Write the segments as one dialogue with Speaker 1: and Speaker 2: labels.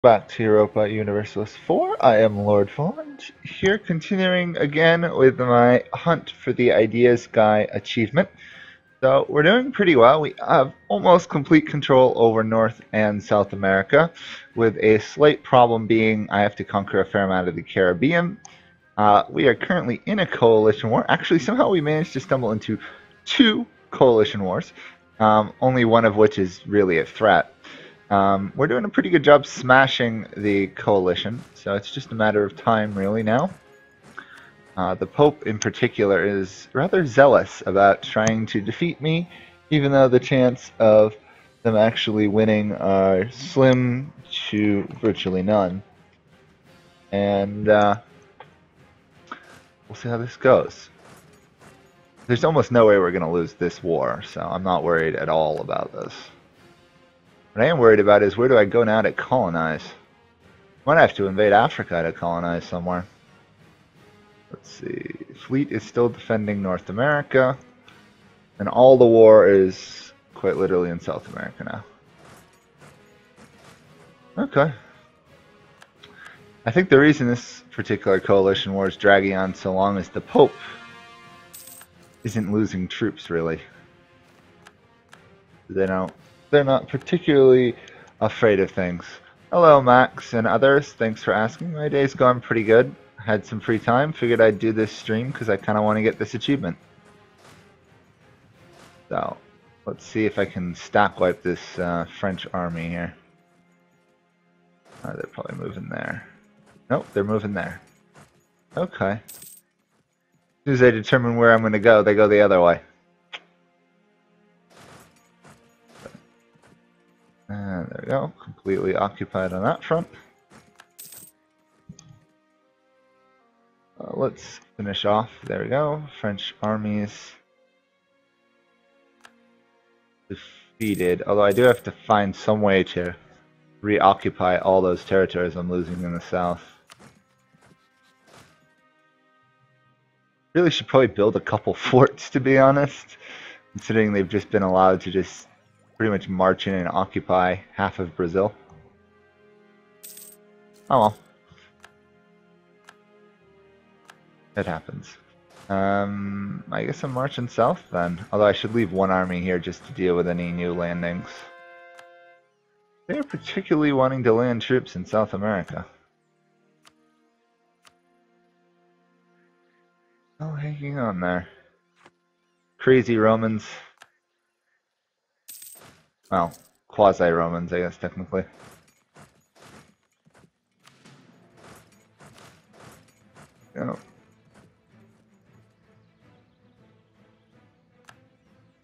Speaker 1: Back to Europa Universalis 4. I am Lord Fulland, here continuing again with my hunt for the Ideas Guy achievement. So we're doing pretty well. We have almost complete control over North and South America, with a slight problem being I have to conquer a fair amount of the Caribbean. We are currently in a coalition war. Actually, somehow we managed to stumble into two coalition wars, only one of which is really a threat. We're doing a pretty good job smashing the coalition, so it's just a matter of time really now. The Pope in particular is rather zealous about trying to defeat me, even though the chance of them actually winning are slim to virtually none. And we'll see how this goes. There's almost no way we're going to lose this war, so I'm not worried at all about this. What I am worried about is where do I go now to colonize? Might have to invade Africa to colonize somewhere. Let's see. Fleet is still defending North America, and all the war is quite literally in South America now. Okay. I think the reason this particular coalition war is dragging on so long is the Pope isn't losing troops really. They're not particularly afraid of things. Hello Max and others, thanks for asking. My day's gone pretty good. Had some free time, figured I'd do this stream because I kind of want to get this achievement. So, let's see if I can stack wipe this French army here. They're probably moving there. Nope, they're moving there. Okay. As soon as they determine where I'm going to go, they go the other way. And there we go, completely occupied on that front. Let's finish off. There we go. French armies defeated. Although I do have to find some way to reoccupy all those territories I'm losing in the south. Really should probably build a couple forts, to be honest, considering they've just been allowed to just pretty much march in and occupy half of Brazil. Oh well. It happens. I guess I'm marching south then. Although I should leave one army here just to deal with any new landings. They're particularly wanting to land troops in South America. Oh, hanging on there. Crazy Romans. Well, quasi-Romans, I guess, technically. Oh.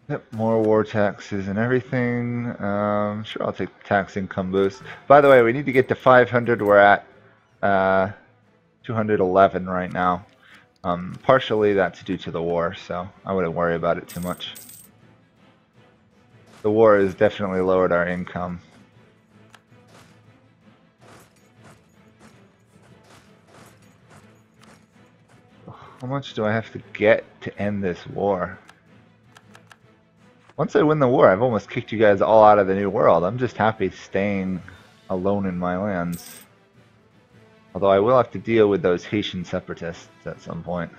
Speaker 1: Yep, more war taxes and everything. Sure, I'll take the tax income boost. By the way, we need to get to 500. We're at 211 right now. Partially that's due to the war, so I wouldn't worry about it too much. The war has definitely lowered our income. How much do I have to get to end this war? Once I win the war, I've almost kicked you guys all out of the New World. I'm just happy staying alone in my lands. Although I will have to deal with those Haitian separatists at some point.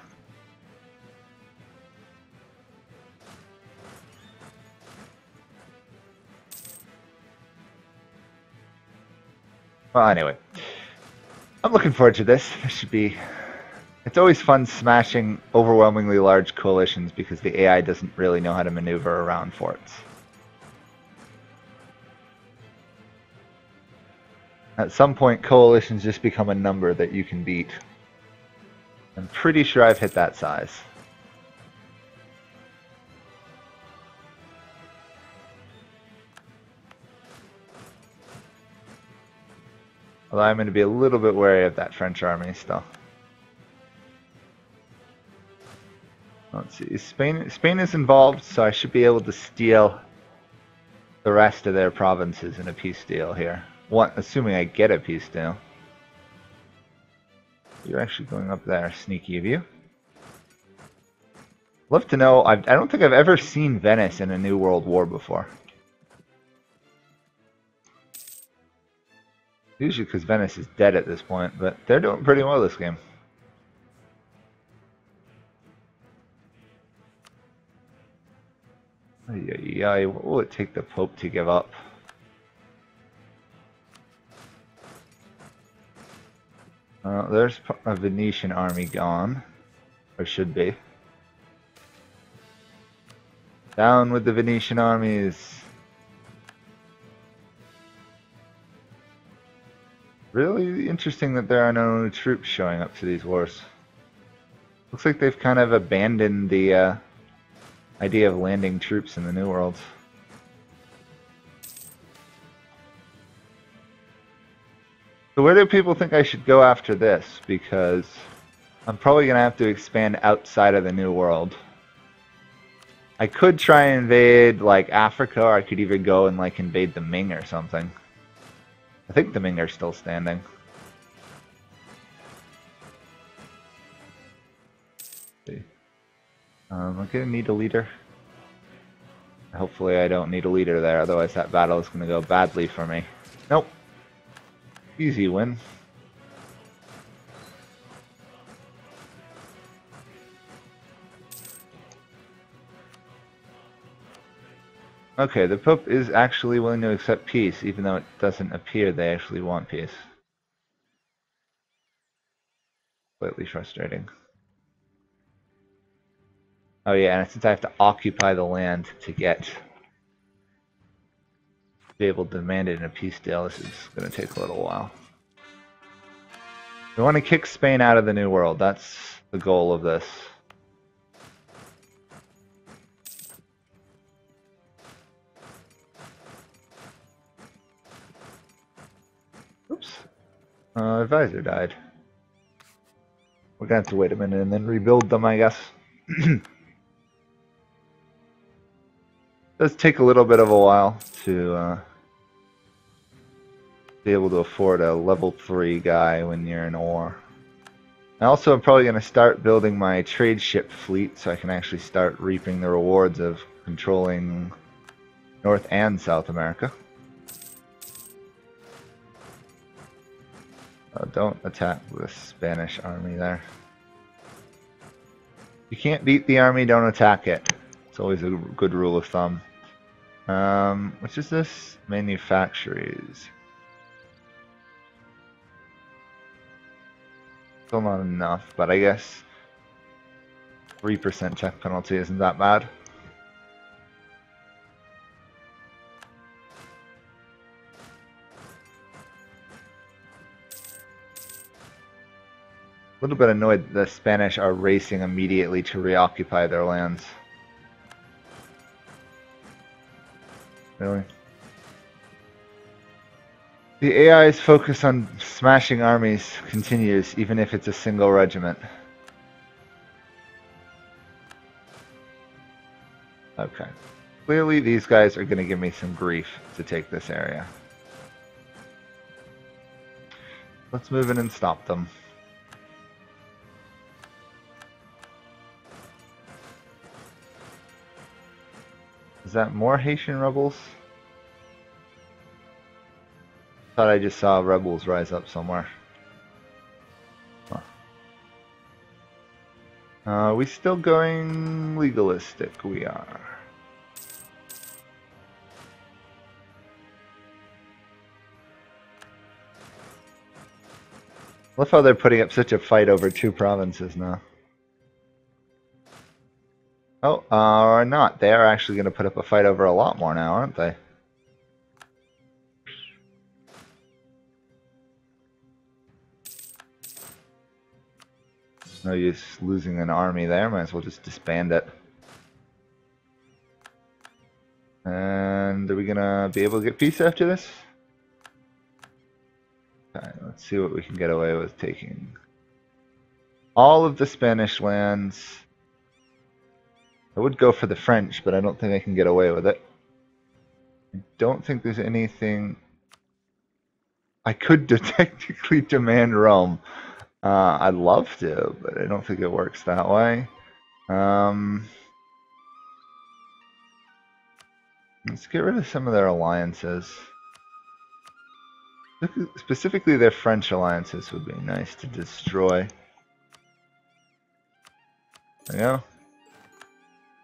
Speaker 1: Well, anyway. I'm looking forward to this. This should be... It's always fun smashing overwhelmingly large coalitions because the AI doesn't really know how to maneuver around forts. At some point, coalitions just become a number that you can beat. I'm pretty sure I've hit that size. Although I'm going to be a little bit wary of that French army still. Let's see, Spain is involved, so I should be able to steal the rest of their provinces in a peace deal here. Assuming I get a peace deal. You're actually going up there, sneaky of you. Love to know, I don't think I've ever seen Venice in a New World War before. Usually because Venice is dead at this point, but they're doing pretty well this game. Yeah, what will it take the Pope to give up? There's a Venetian army gone, or should be. Down with the Venetian armies. Really interesting that there are no troops showing up to these wars. Looks like they've kind of abandoned the idea of landing troops in the New World. So where do people think I should go after this? Because I'm probably going to have to expand outside of the New World. I could try and invade like Africa, or I could even go and like invade the Ming or something. I think the Ming are still standing. I'm gonna need a leader. Hopefully I don't need a leader there, otherwise that battle is gonna go badly for me. Nope. Easy win. Okay, the Pope is actually willing to accept peace, even though it doesn't appear they actually want peace. Slightly frustrating. Oh yeah, and since I have to occupy the land to be able to demand it in a peace deal, this is going to take a little while. We want to kick Spain out of the New World. That's the goal of this. Oops. Advisor died. We're going to have to wait a minute and then rebuild them, I guess. Does take a little bit of a while to be able to afford a level 3 guy when you're in war. I also am probably going to start building my trade ship fleet so I can actually start reaping the rewards of controlling North and South America. Don't attack the Spanish army there. You can't beat the army, don't attack it. It's always a good rule of thumb. Which is this? Manufactories. Still not enough, but I guess 3% check penalty isn't that bad. A little bit annoyed that the Spanish are racing immediately to reoccupy their lands. Really? The AI's focus on smashing armies continues, even if it's a single regiment. Okay. Clearly these guys are going to give me some grief to take this area. Let's move in and stop them. Is that more Haitian rebels? Thought I just saw rebels rise up somewhere. Huh. Are we still going legalistic? We are. Love how they're putting up such a fight over 2 provinces now. Oh, or not. They are actually going to put up a fight over a lot more now, aren't they? No use losing an army there. Might as well just disband it. And are we going to be able to get peace after this? Okay, let's see what we can get away with taking. All of the Spanish lands. I would go for the French, but I don't think I can get away with it. I don't think there's anything... I could technically demand Rome. I'd love to, but I don't think it works that way. Let's get rid of some of their alliances. Specifically, their French alliances would be nice to destroy. There you go.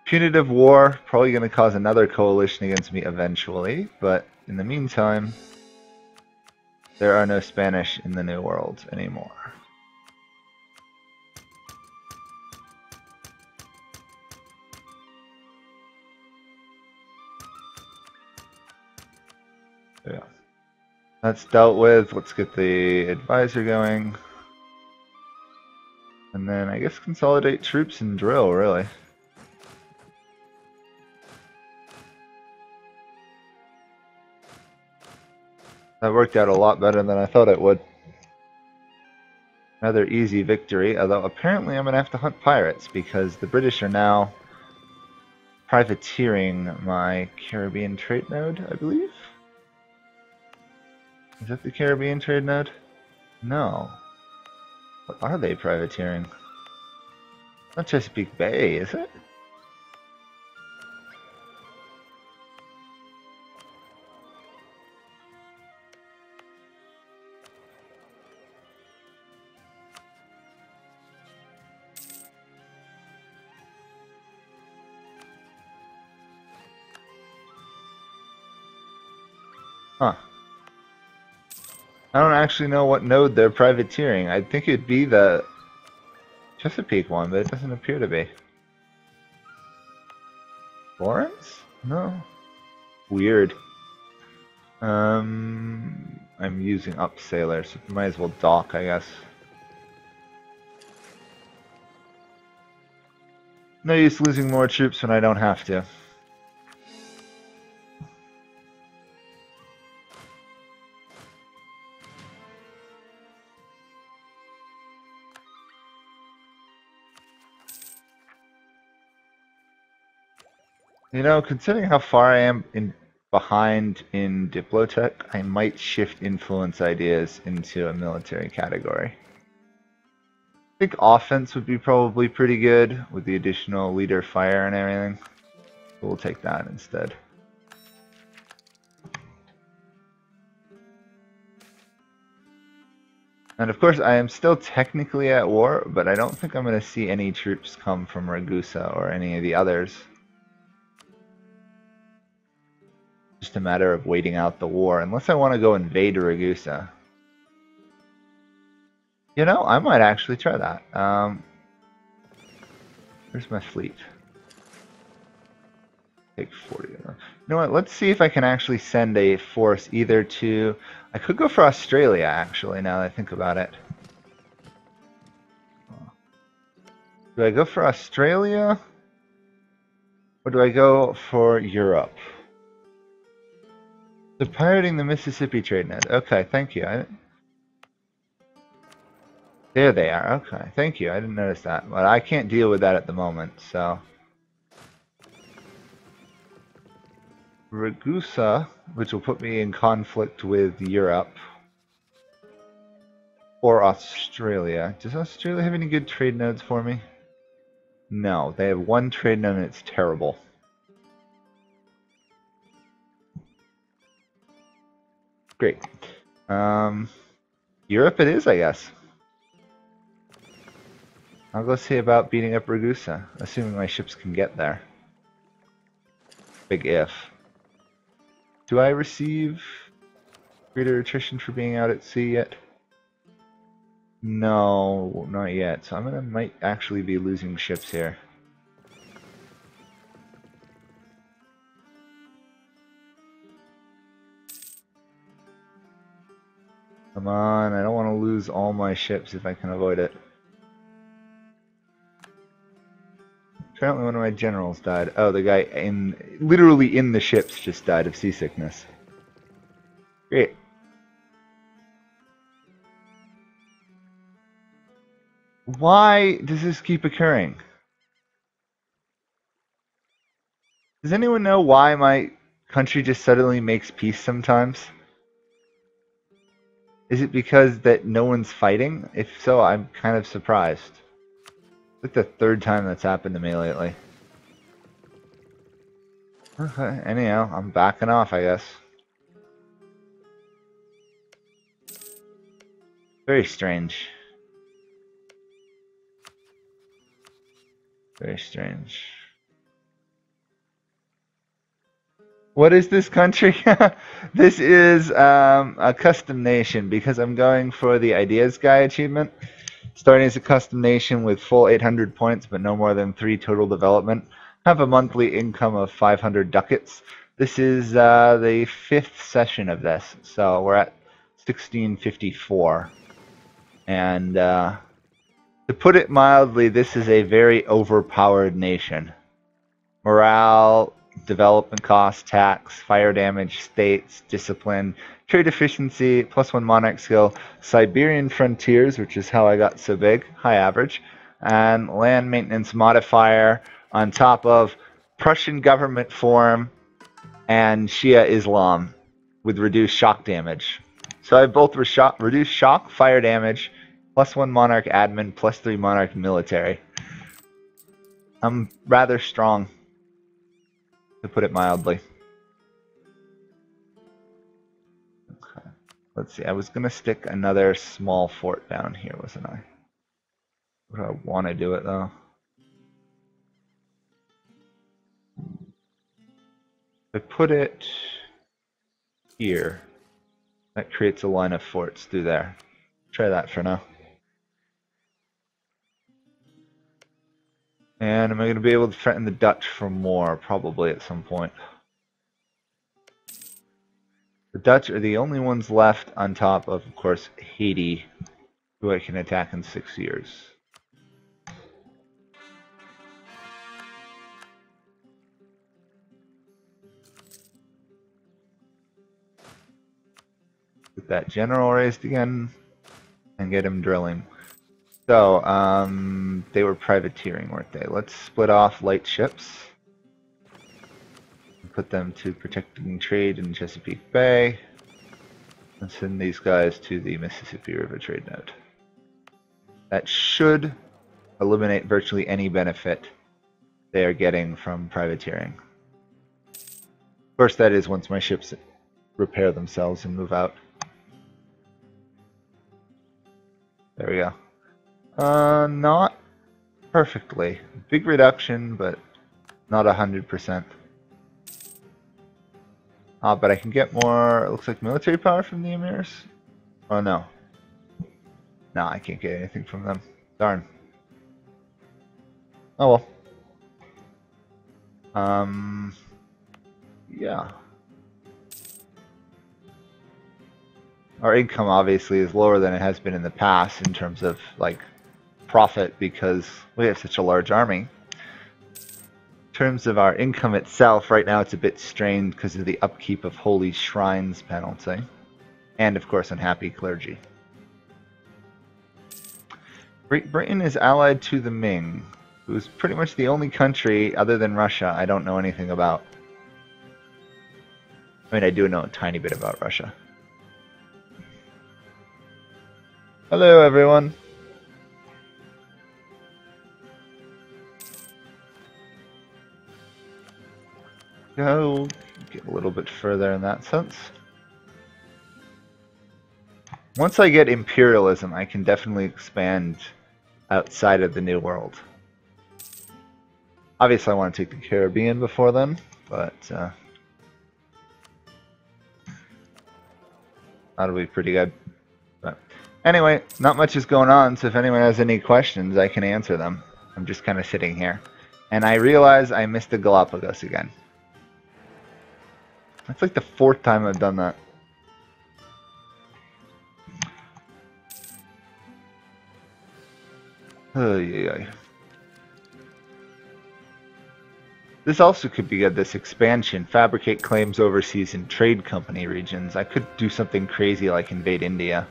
Speaker 1: Punitive war, probably going to cause another coalition against me eventually, but in the meantime, there are no Spanish in the New World anymore. Yeah. That's dealt with. Let's get the advisor going. And then I guess consolidate troops and drill, really. That worked out a lot better than I thought it would. Another easy victory, although apparently I'm going to have to hunt pirates because the British are now privateering my Caribbean trade node, I believe. Is that the Caribbean trade node? No. What are they privateering? Not Chesapeake Bay, is it? Huh. I don't actually know what node they're privateering. I think it'd be the Chesapeake one, but it doesn't appear to be. Florence? No. Weird. I'm using up sailors, so might as well dock, I guess. No use losing more troops when I don't have to. You know, considering how far I am behind in Diplotech, I might shift influence ideas into a military category. I think offense would be probably pretty good with the additional leader fire and everything. So we'll take that instead. And of course, I am still technically at war, but I don't think I'm going to see any troops come from Ragusa or any of the others. Just a matter of waiting out the war, unless I want to go invade Ragusa. You know, I might actually try that. Where's my fleet? Take 40. You know what? Let's see if I can actually send a force either to... I could go for Australia, actually, now that I think about it. Do I go for Australia? Or do I go for Europe? So pirating the Mississippi trade net. Okay, thank you. There they are. Okay, thank you. I didn't notice that. But I can't deal with that at the moment, so... Ragusa, which will put me in conflict with Europe. Or Australia. Does Australia have any good trade nodes for me? No, they have one trade node and it's terrible. Great. Europe it is, I guess. I'll go see about beating up Ragusa, assuming my ships can get there. Big if. Do I receive greater attrition for being out at sea yet? No, not yet. So might actually be losing ships here. Come on, I don't want to lose all my ships if I can avoid it. Apparently one of my generals died. Oh, the guy literally in the ships just died of seasickness. Great. Why does this keep occurring? Does anyone know why my country just suddenly makes peace sometimes? Is it because that no one's fighting? If so, I'm kind of surprised. It's like the third time that's happened to me lately. Okay, anyhow, I'm backing off, I guess. Very strange. Very strange. What is this country? This is a custom nation because I'm going for the Ideas Guy achievement. Starting as a custom nation with full 800 points but no more than 3 total development. Have a monthly income of 500 ducats. This is the 5th session of this, so we're at 1654. And to put it mildly, this is a very overpowered nation. Morale, development cost, tax, fire damage, states, discipline, trade efficiency, +1 monarch skill, Siberian frontiers, which is how I got so big, high average, and land maintenance modifier on top of Prussian government form and Shia Islam with reduced shock damage. So I have both reduced shock, fire damage, +1 monarch admin, +3 monarch military. I'm rather strong, to put it mildly. Okay. Let's see, I was going to stick another small fort down here, wasn't I? Would I want to do it, though? If I put it here, that creates a line of forts through there. Try that for now. And am I going to be able to threaten the Dutch for more? Probably at some point. The Dutch are the only ones left on top of course, Haiti, who I can attack in 6 years. Get that general raised again and get him drilling. So, they were privateering, weren't they? Let's split off light ships and put them to protecting trade in Chesapeake Bay and send these guys to the Mississippi River trade node. That should eliminate virtually any benefit they are getting from privateering. Of course, that is once my ships repair themselves and move out. There we go. Not perfectly. Big reduction, but not 100%. But I can get more, it looks like military power from the Emirs. Oh no. No, I can't get anything from them. Darn. Oh well. Yeah. Our income obviously is lower than it has been in the past in terms of like profit because we have such a large army. In terms of our income itself, right now it's a bit strained because of the upkeep of Holy Shrines penalty. And of course unhappy clergy. Great Britain is allied to the Ming, who's pretty much the only country other than Russia I don't know anything about. I mean, I do know a tiny bit about Russia. Hello, everyone. Go get a little bit further in that sense. Once I get imperialism, I can definitely expand outside of the New World. Obviously, I want to take the Caribbean before then, but that'll be pretty good. But anyway, not much is going on, so if anyone has any questions, I can answer them. I'm just kind of sitting here. And I realize I missed the Galapagos again. That's like the 4th time I've done that. This also could be good, this expansion. Fabricate claims overseas in trade company regions. I could do something crazy like invade India.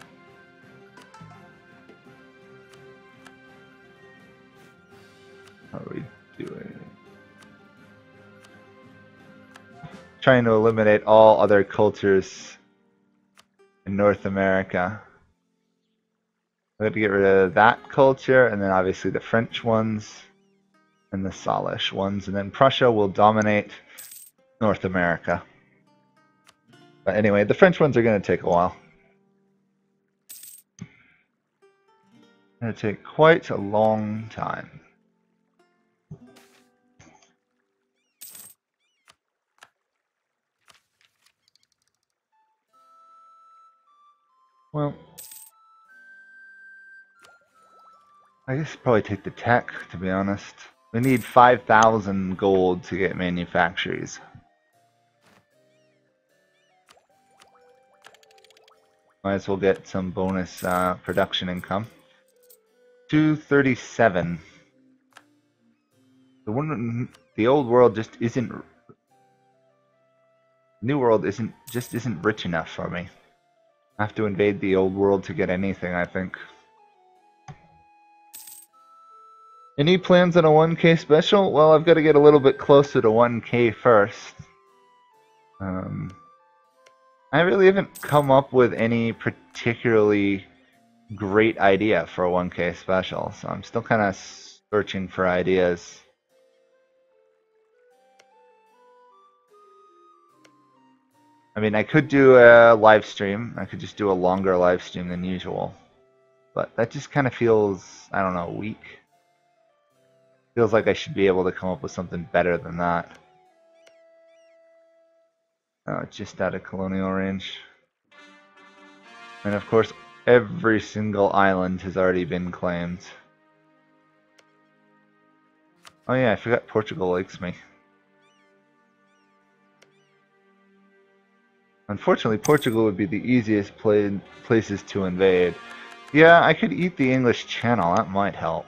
Speaker 1: How are we doing? Trying to eliminate all other cultures in North America. We have to get rid of that culture, and then obviously the French ones, and the Salish ones, and then Prussia will dominate North America. But anyway, the French ones are going to take a while. Gonna take quite a long time. Well, I guess probably take the tech, to be honest. We need 5,000 gold to get manufactories. Might as well get some bonus production income. 237. The old world just isn't. New world isn't rich enough for me. I have to invade the old world to get anything, I think. Any plans on a 1K special? Well, I've got to get a little bit closer to 1K first. I really haven't come up with any particularly great idea for a 1K special, so I'm still kind of searching for ideas. I mean, I could do a live stream. I could just do a longer live stream than usual. But that just kind of feels, I don't know, weak. Feels like I should be able to come up with something better than that. Oh, just out of colonial range. And of course, every single island has already been claimed. Oh yeah, I forgot Portugal likes me. Unfortunately, Portugal would be the easiest places to invade. Yeah, I could eat the English Channel, that might help.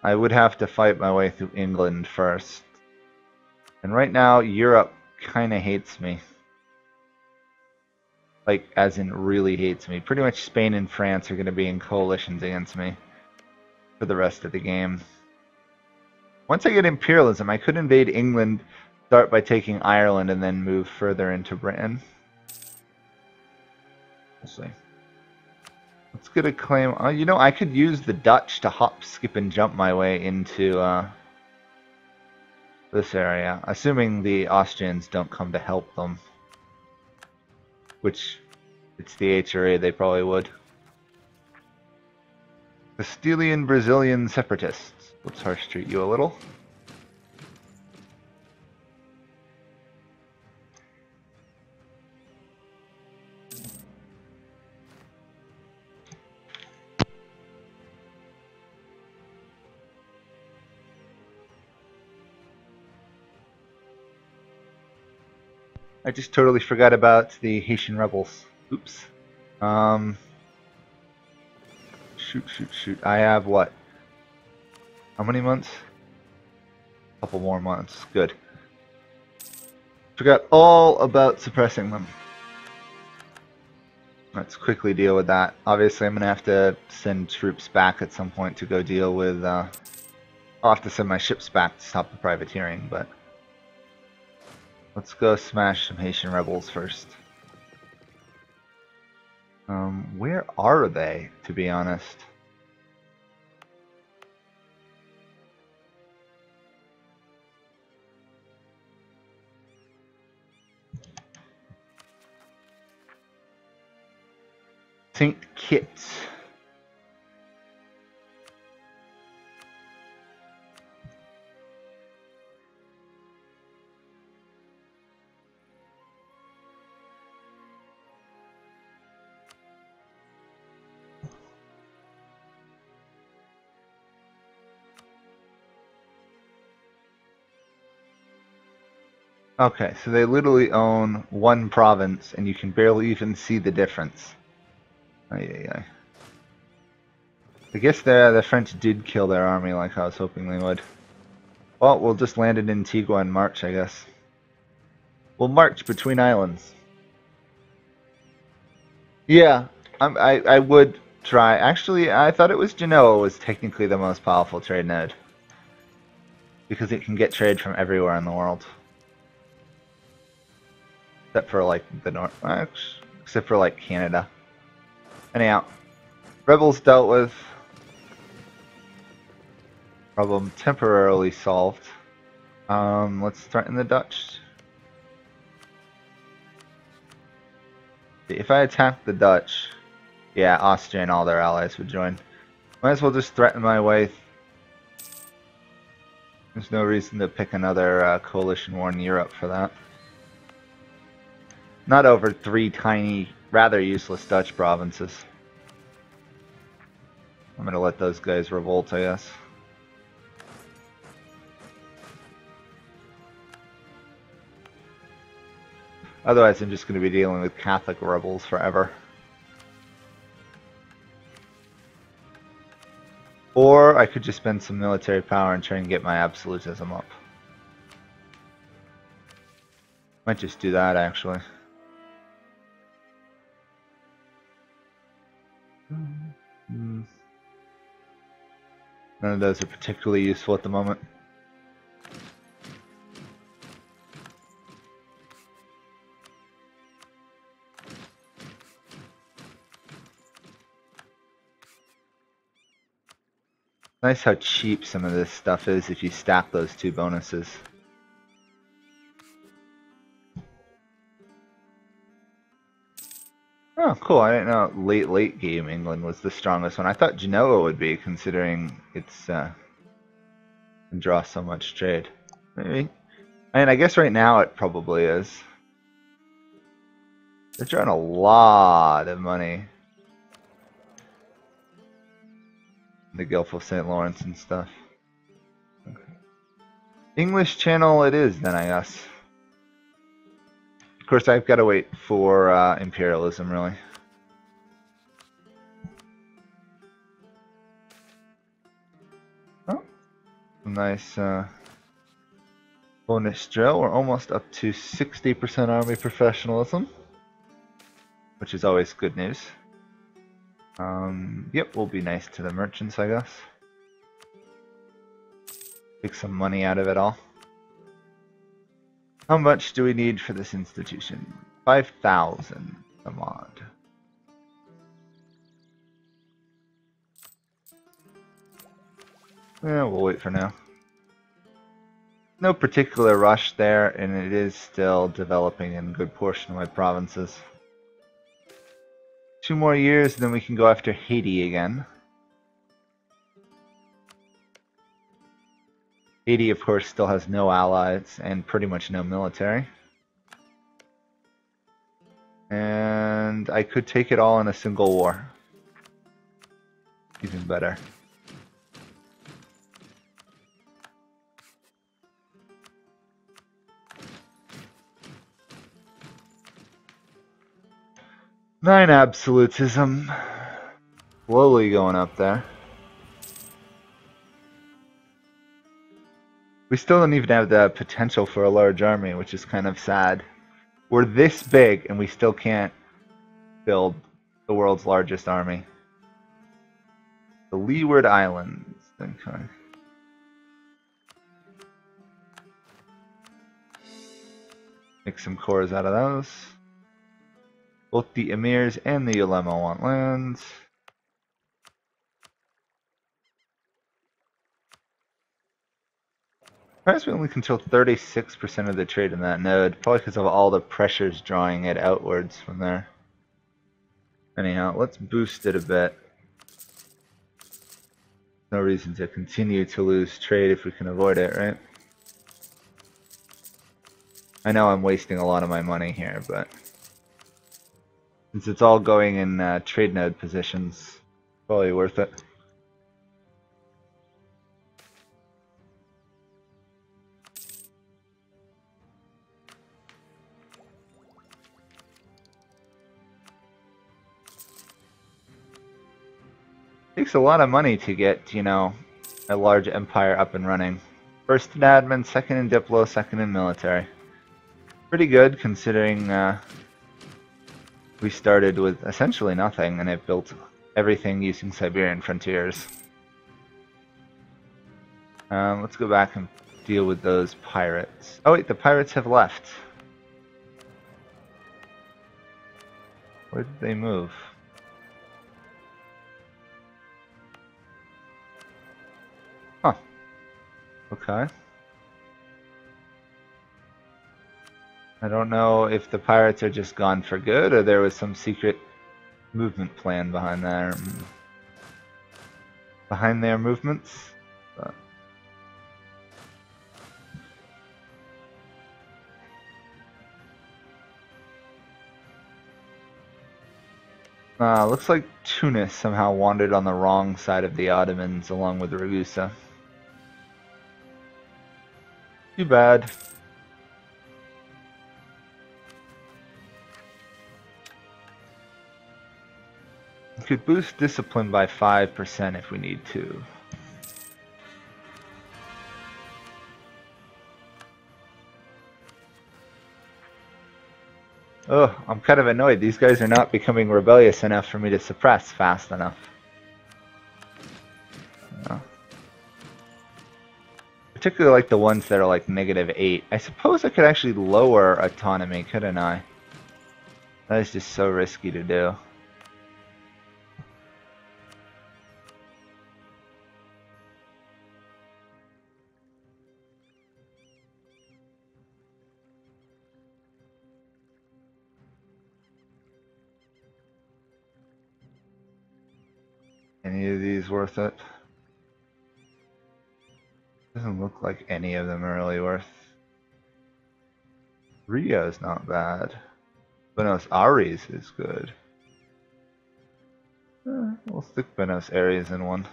Speaker 1: I would have to fight my way through England first. And right now, Europe kinda hates me. Like, as in really hates me. Pretty much Spain and France are gonna be in coalitions against me for the rest of the game. Once I get imperialism, I could invade England, start by taking Ireland, and then move further into Britain. We'll see. Let's get a claim. You know, I could use the Dutch to hop, skip, and jump my way into this area, assuming the Austrians don't come to help them. Which, it's the HRA, they probably would. Castilian Brazilian separatists. Let's harsh treat you a little. I just totally forgot about the Haitian rebels. Oops. Shoot. I have what? How many months? A couple more months. Good. Forgot all about suppressing them. Let's quickly deal with that. Obviously, I'm going to have to send troops back at some point to go deal with... I'll have to send my ships back to stop the privateering, but... Let's go smash some Haitian rebels first. Where are they, to be honest? St. Kitts. Okay, so they literally own one province, and you can barely even see the difference. I guess the French did kill their army like I was hoping they would. Well, we'll just land in Antigua and march, I guess. We'll march between islands. Yeah, I would try. Actually, I thought it was Genoa was technically the most powerful trade node. Because it can get trade from everywhere in the world. Except for like the North, except for like Canada. Anyhow, rebels dealt with. Problem temporarily solved. Let's threaten the Dutch. If I attack the Dutch, Yeah, Austria and all their allies would join. Might as well just threaten my way. There's no reason to pick another coalition war in Europe for that. Not over 3 tiny, rather useless Dutch provinces. I'm gonna let those guys revolt, I guess. Otherwise, I'm just gonna be dealing with Catholic rebels forever. Or I could just spend some military power and try and get my absolutism up. Might just do that, actually. None of those are particularly useful at the moment. Nice how cheap some of this stuff is if you stack those 2 bonuses. Oh, cool. I didn't know late game England was the strongest one. I thought Genoa would be, considering it's can draw so much trade. Maybe. I mean, I guess right now it probably is. They're drawing a lot of money. The Gulf of St. Lawrence and stuff. Okay. English Channel it is then, I guess. Of course, I've got to wait for imperialism, really. Oh, nice bonus drill. We're almost up to 60% army professionalism, which is always good news. Yep, we'll be nice to the merchants, I guess. Take some money out of it all. How much do we need for this institution? 5,000 a mod. Yeah, we'll wait for now. No particular rush there, and it is still developing in a good portion of my provinces. 2 more years, then we can go after Haiti again. Haiti, of course, still has no allies and pretty much no military. And I could take it all in a single war. Even better. Nine absolutism. Slowly going up there. We still don't even have the potential for a large army, which is kind of sad. We're this big and we still can't build the world's largest army. The Leeward Islands. Okay. Make some cores out of those. Both the Emirs and the Ulema want lands. Perhaps we only control 36% of the trade in that node, probably because of all the pressures drawing it outwards from there. Anyhow, let's boost it a bit. No reason to continue to lose trade if we can avoid it, right? I know I'm wasting a lot of my money here, but since it's all going in trade node positions, probably worth it. Takes a lot of money to get, you know, a large empire up and running. First in admin, second in diplo, second in military. Pretty good considering we started with essentially nothing and it built everything using Siberian frontiers. Let's go back and deal with those pirates. Oh wait, the pirates have left. Where did they move? Huh. Okay. I don't know if the pirates are just gone for good or there was some secret movement plan behind their movements. But looks like Tunis somehow wandered on the wrong side of the Ottomans along with Ragusa. Too bad. We could boost discipline by 5% if we need to. Oh, I'm kind of annoyed. These guys are not becoming rebellious enough for me to suppress fast enough. No. Particularly like the ones that are like -8. I suppose I could actually lower autonomy, couldn't I? That is just so risky to do. Any of these worth it? Doesn't look like any of them are really worth. Rio's not bad. Buenos Aires is good. We'll stick Buenos Aires in one.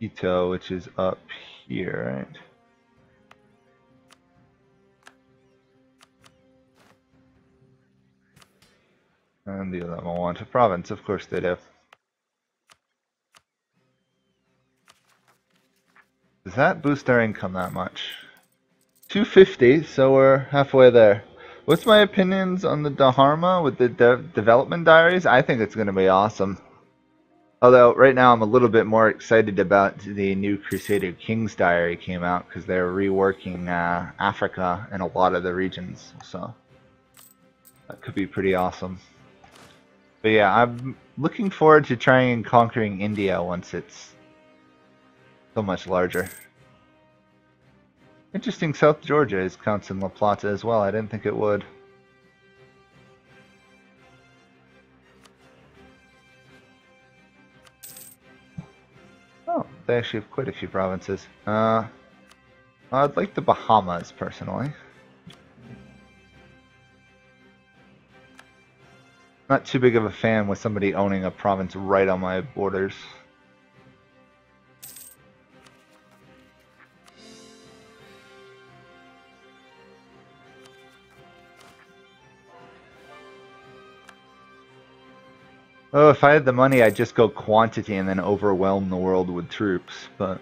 Speaker 1: Quito, which is up here, right? And the other one want a province, of course they do. Does that boost our income that much? 250, so we're halfway there. What's my opinions on the Dharma with the development diaries? I think it's going to be awesome. Although right now I'm a little bit more excited about the new Crusader Kings diary came out because they're reworking Africa and a lot of the regions, so that could be pretty awesome. But yeah, I'm looking forward to trying and conquering India once it's so much larger. Interesting, South Georgia is counts in La Plata as well. I didn't think it would. Oh, they actually have quite a few provinces. I'd like the Bahamas, personally. Not too big of a fan with somebody owning a province right on my borders. Oh, if I had the money, I'd just go quantity and then overwhelm the world with troops, but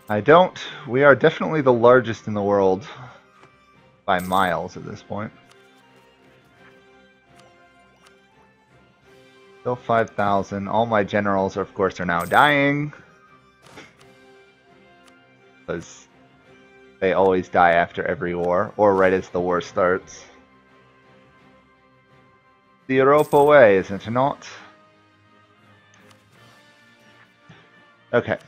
Speaker 1: I don't. We are definitely the largest in the world by miles at this point. Still 5,000. All my generals, of course, are now dying. Because they always die after every war, or right as the war starts. The Europa way, isn't it not? Okay.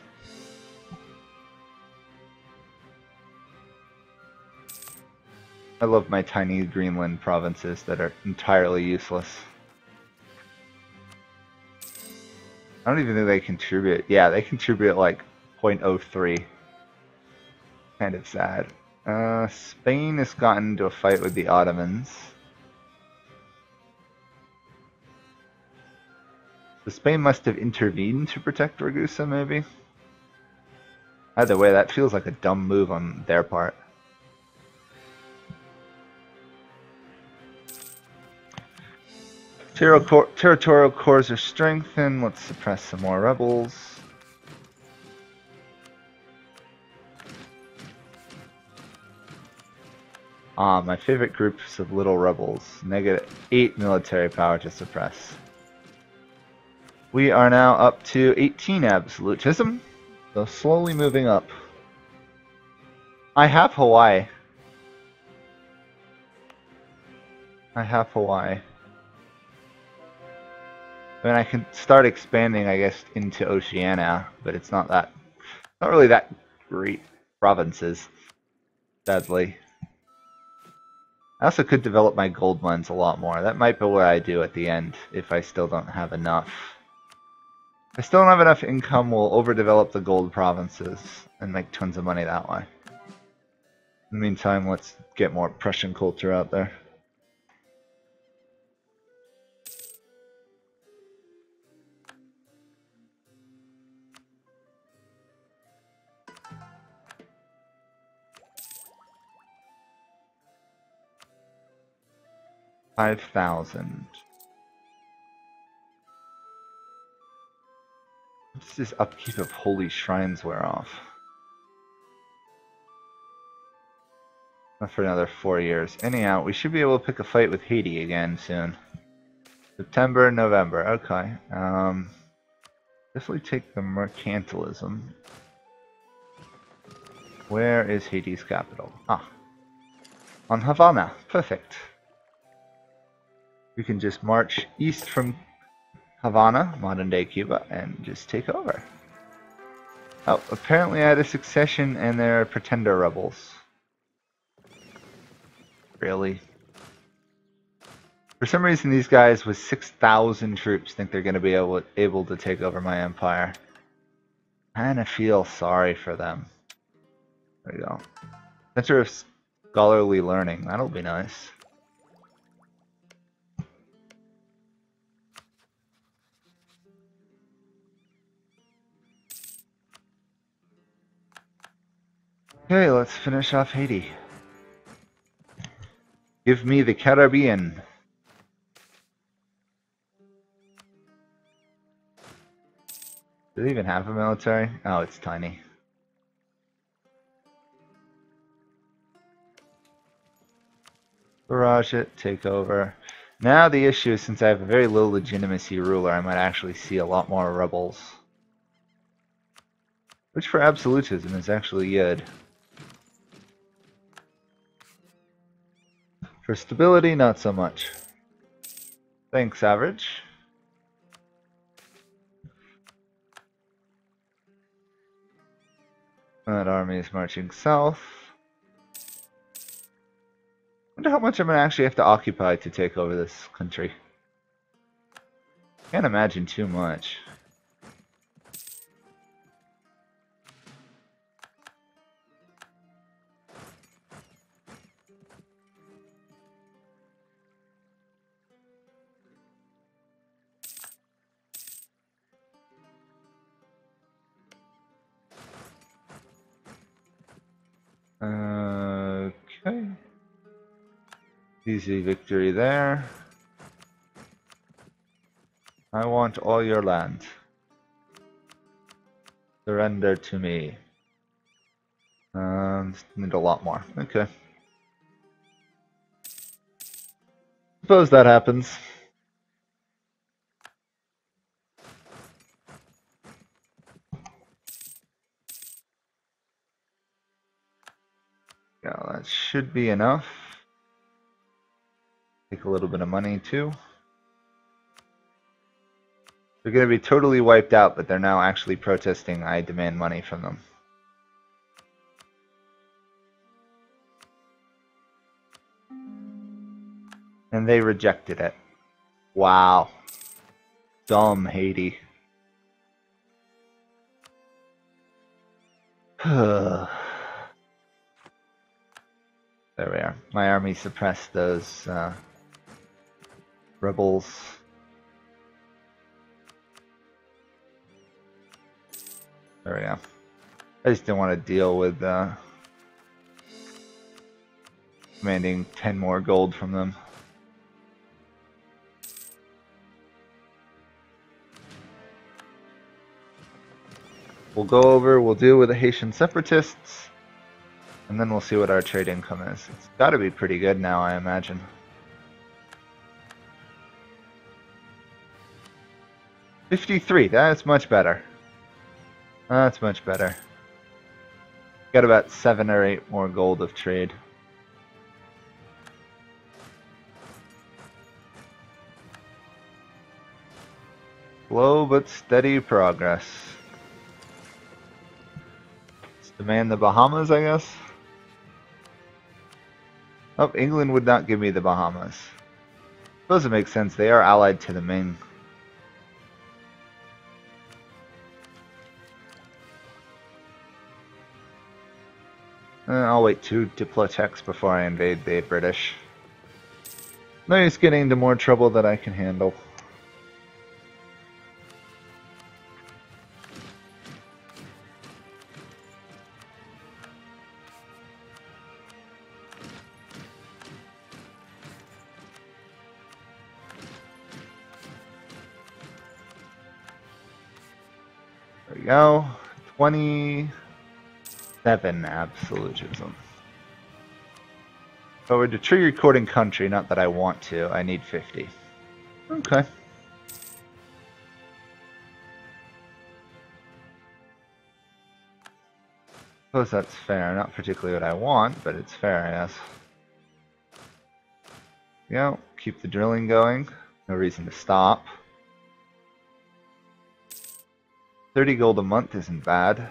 Speaker 1: I love my tiny Greenland provinces that are entirely useless. I don't even think they contribute. Yeah, they contribute like 0.03. Kind of sad. Spain has gotten into a fight with the Ottomans. So Spain must have intervened to protect Ragusa, maybe? Either way, that feels like a dumb move on their part. Territorial cores are strengthened. Let's suppress some more rebels. My favorite groups of little rebels. -8 military power to suppress. We are now up to 18 absolutism, so slowly moving up. I have Hawaii. I mean, I can start expanding, I guess, into Oceania, but it's not really that great provinces, sadly. I also could develop my gold mines a lot more. That might be what I do at the end if I still don't have enough. If I still don't have enough income, we'll overdevelop the gold provinces and make tons of money that way. In the meantime, let's get more Prussian culture out there. $5,000. What's this upkeep of holy shrines wear off? Not for another 4 years. Anyhow, we should be able to pick a fight with Haiti again soon. September, November. Okay. Definitely take the mercantilism. Where is Haiti's capital? Ah. On Havana. Perfect. We can just march east from Havana, modern-day Cuba, and just take over. Oh, apparently I had a succession and there are pretender rebels. Really? For some reason these guys with 6,000 troops think they're going to be able to take over my empire. I kind of feel sorry for them. There we go. Center of Scholarly Learning. That'll be nice. Okay, let's finish off Haiti. Give me the Caribbean. Do they even have a military? Oh, it's tiny. Barrage it, take over. Now the issue is since I have a very low legitimacy ruler, I might actually see a lot more rebels. Which for absolutism is actually good. For stability, not so much. Thanks, average. That army is marching south. Wonder how much I'm going to actually have to occupy to take over this country. Can't imagine too much. Okay. Easy victory there. I want all your land. Surrender to me. Need a lot more. Okay. Suppose that happens. Yeah, that should be enough. Take a little bit of money too. They're going to be totally wiped out, but they're now actually protesting I demand money from them. And they rejected it. Wow. Dumb Haiti. There we are. My army suppressed those rebels. There we go. I just didn't want to deal with demanding 10 more gold from them. We'll go over, we'll deal with the Haitian separatists, and then we'll see what our trade income is. It's got to be pretty good now, I imagine. $53, that's much better. That's much better. Got about 7 or 8 more gold of trade. Slow but steady progress. Let's demand the Bahamas, I guess. Oh, England would not give me the Bahamas. Suppose it makes sense. They are allied to the Ming. I'll wait 2 Diplotechs before I invade the British. No use getting into more trouble that I can handle. There we go. 27 absolutism. If I were to trigger recording country, not that I want to, I need 50. Okay. Suppose that's fair. Not particularly what I want, but it's fair, I guess. Yeah, keep the drilling going. No reason to stop. 30 gold a month isn't bad.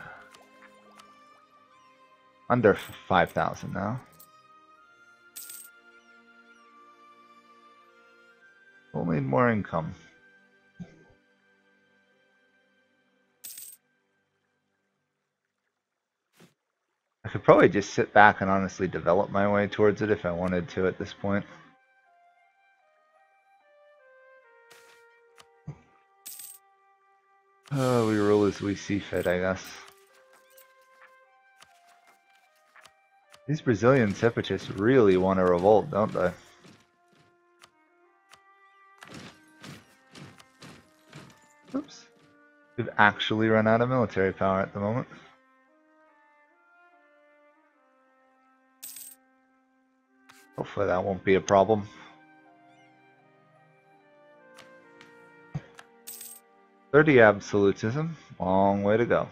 Speaker 1: Under 5,000 now. We'll need more income. I could probably just sit back and honestly develop my way towards it if I wanted to at this point. Oh, we roll as we see fit, I guess. These Brazilian separatists really want to revolt, don't they? Oops. We've actually run out of military power at the moment. Hopefully that won't be a problem. "30 absolutism, long way to go."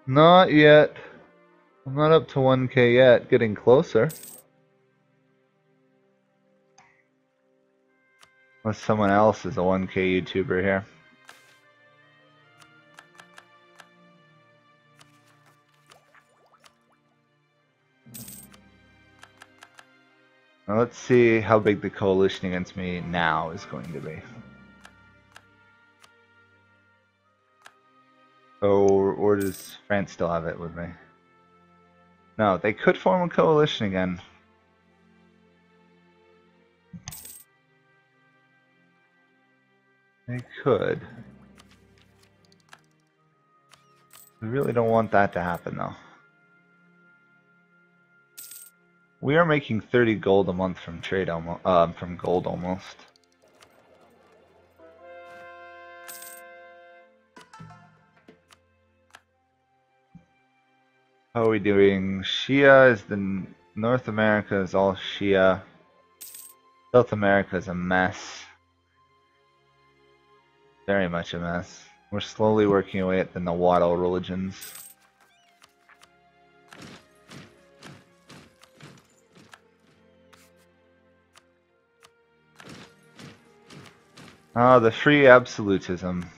Speaker 1: Not yet. I'm not up to 1k yet, getting closer. Unless someone else is a 1k YouTuber here. Now let's see how big the coalition against me now is going to be. Or does France still have it with me? No, they could form a coalition again. They could. We really don't want that to happen though. We are making 30 gold a month from trade from gold almost. How are we doing? Shia is the North America is all Shia. South America is a mess. Very much a mess. We're slowly working away at the Nahuatl religions. Ah, the free absolutism.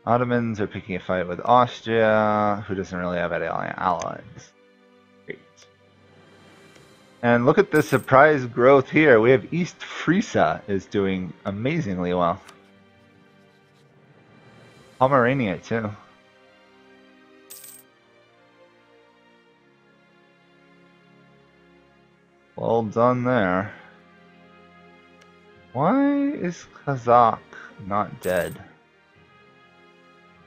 Speaker 1: Ottomans are picking a fight with Austria, who doesn't really have any allies. Great. And look at the surprise growth here. We have East Frisia is doing amazingly well. Pomerania too. Well done there. Why is Kazakh not dead?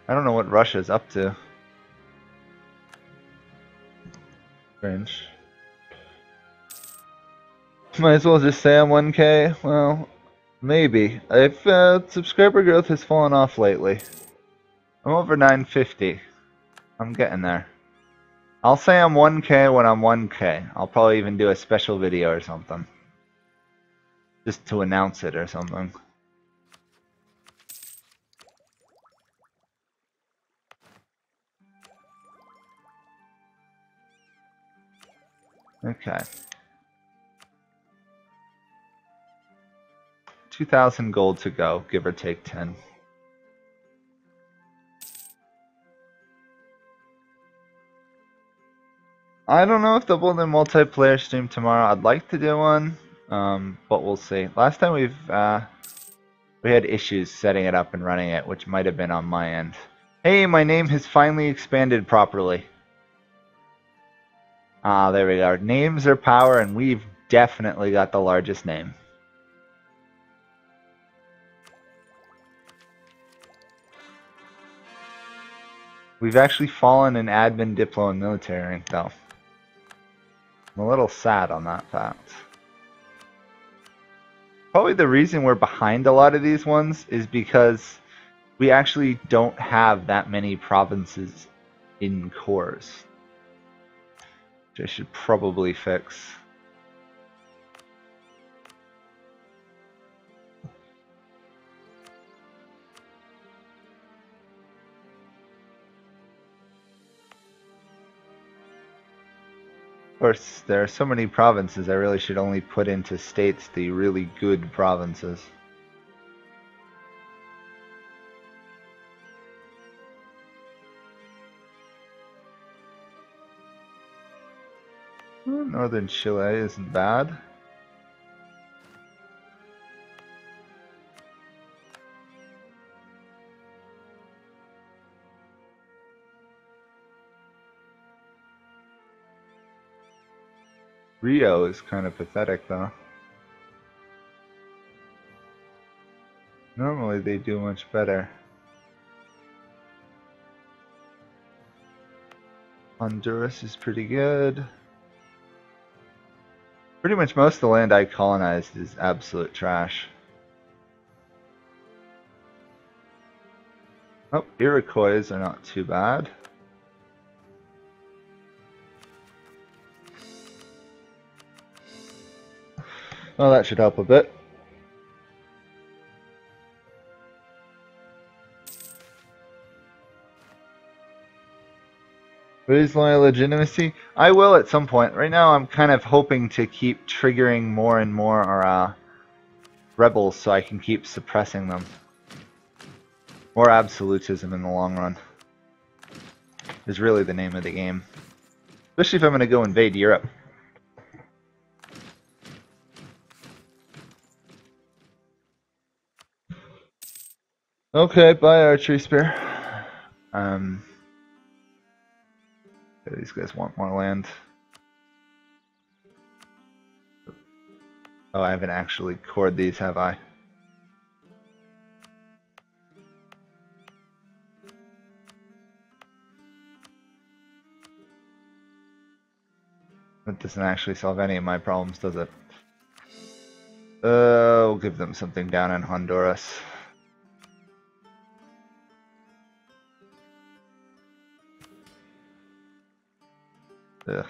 Speaker 1: I don't know what Russia's up to. Strange. Might as well just say I'm 1k. Well, maybe. If subscriber growth has fallen off lately. I'm over 950. I'm getting there. I'll say I'm 1k when I'm 1k. I'll probably even do a special video or something. Just to announce it or something. Okay. 2,000 gold to go, give or take 10. I don't know if they'll build a multiplayer stream tomorrow. I'd like to do one, but we'll see. Last time we had issues setting it up and running it, which might have been on my end. Hey, my name has finally expanded properly. Ah, there we go. Names are power, and we've definitely got the largest name. We've actually fallen in admin, diplo, and military rank, though. I'm a little sad on that fact. Probably the reason we're behind a lot of these ones is because we actually don't have that many provinces in cores, which I should probably fix. Of course, there are so many provinces, I really should only put into states the really good provinces. Northern Chile isn't bad. Rio is kind of pathetic, though. Normally they do much better. Honduras is pretty good. Pretty much most of the land I colonized is absolute trash. Oh, Iroquois are not too bad. Well, that should help a bit. Raise loyal legitimacy? I will at some point. Right now I'm kind of hoping to keep triggering more and more rebels so I can keep suppressing them. More absolutism in the long run is really the name of the game. Especially if I'm going to go invade Europe. Okay, bye archery spear. These guys want more land. Oh, I haven't actually cored these, have I? That doesn't actually solve any of my problems, does it? We'll give them something down in Honduras. Ugh.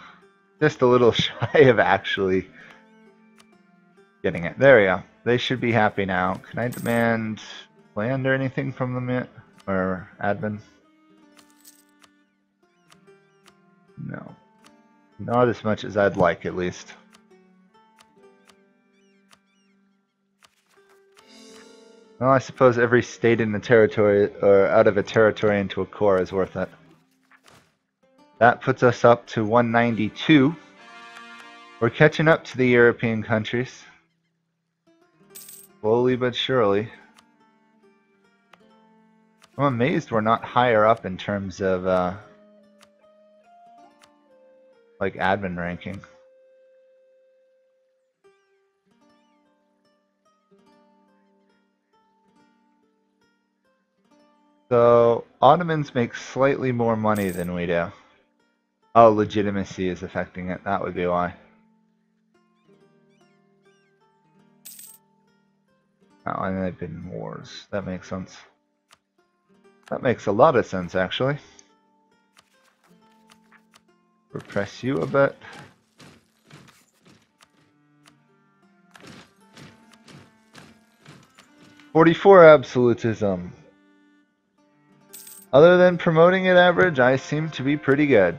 Speaker 1: Just a little shy of actually getting it. There we go. They should be happy now. Can I demand land or anything from them yet? Or admin? No. Not as much as I'd like, at least. Well, I suppose every state in the territory, or out of a territory into a core is worth it. That puts us up to 192. We're catching up to the European countries. Slowly but surely. I'm amazed we're not higher up in terms of, like, admin ranking. So, Ottomans make slightly more money than we do. Oh, legitimacy is affecting it. That would be why. Oh, and they've been in wars. That makes sense. That makes a lot of sense, actually. Repress you a bit. "44 absolutism. Other than promoting at average, I seem to be pretty good.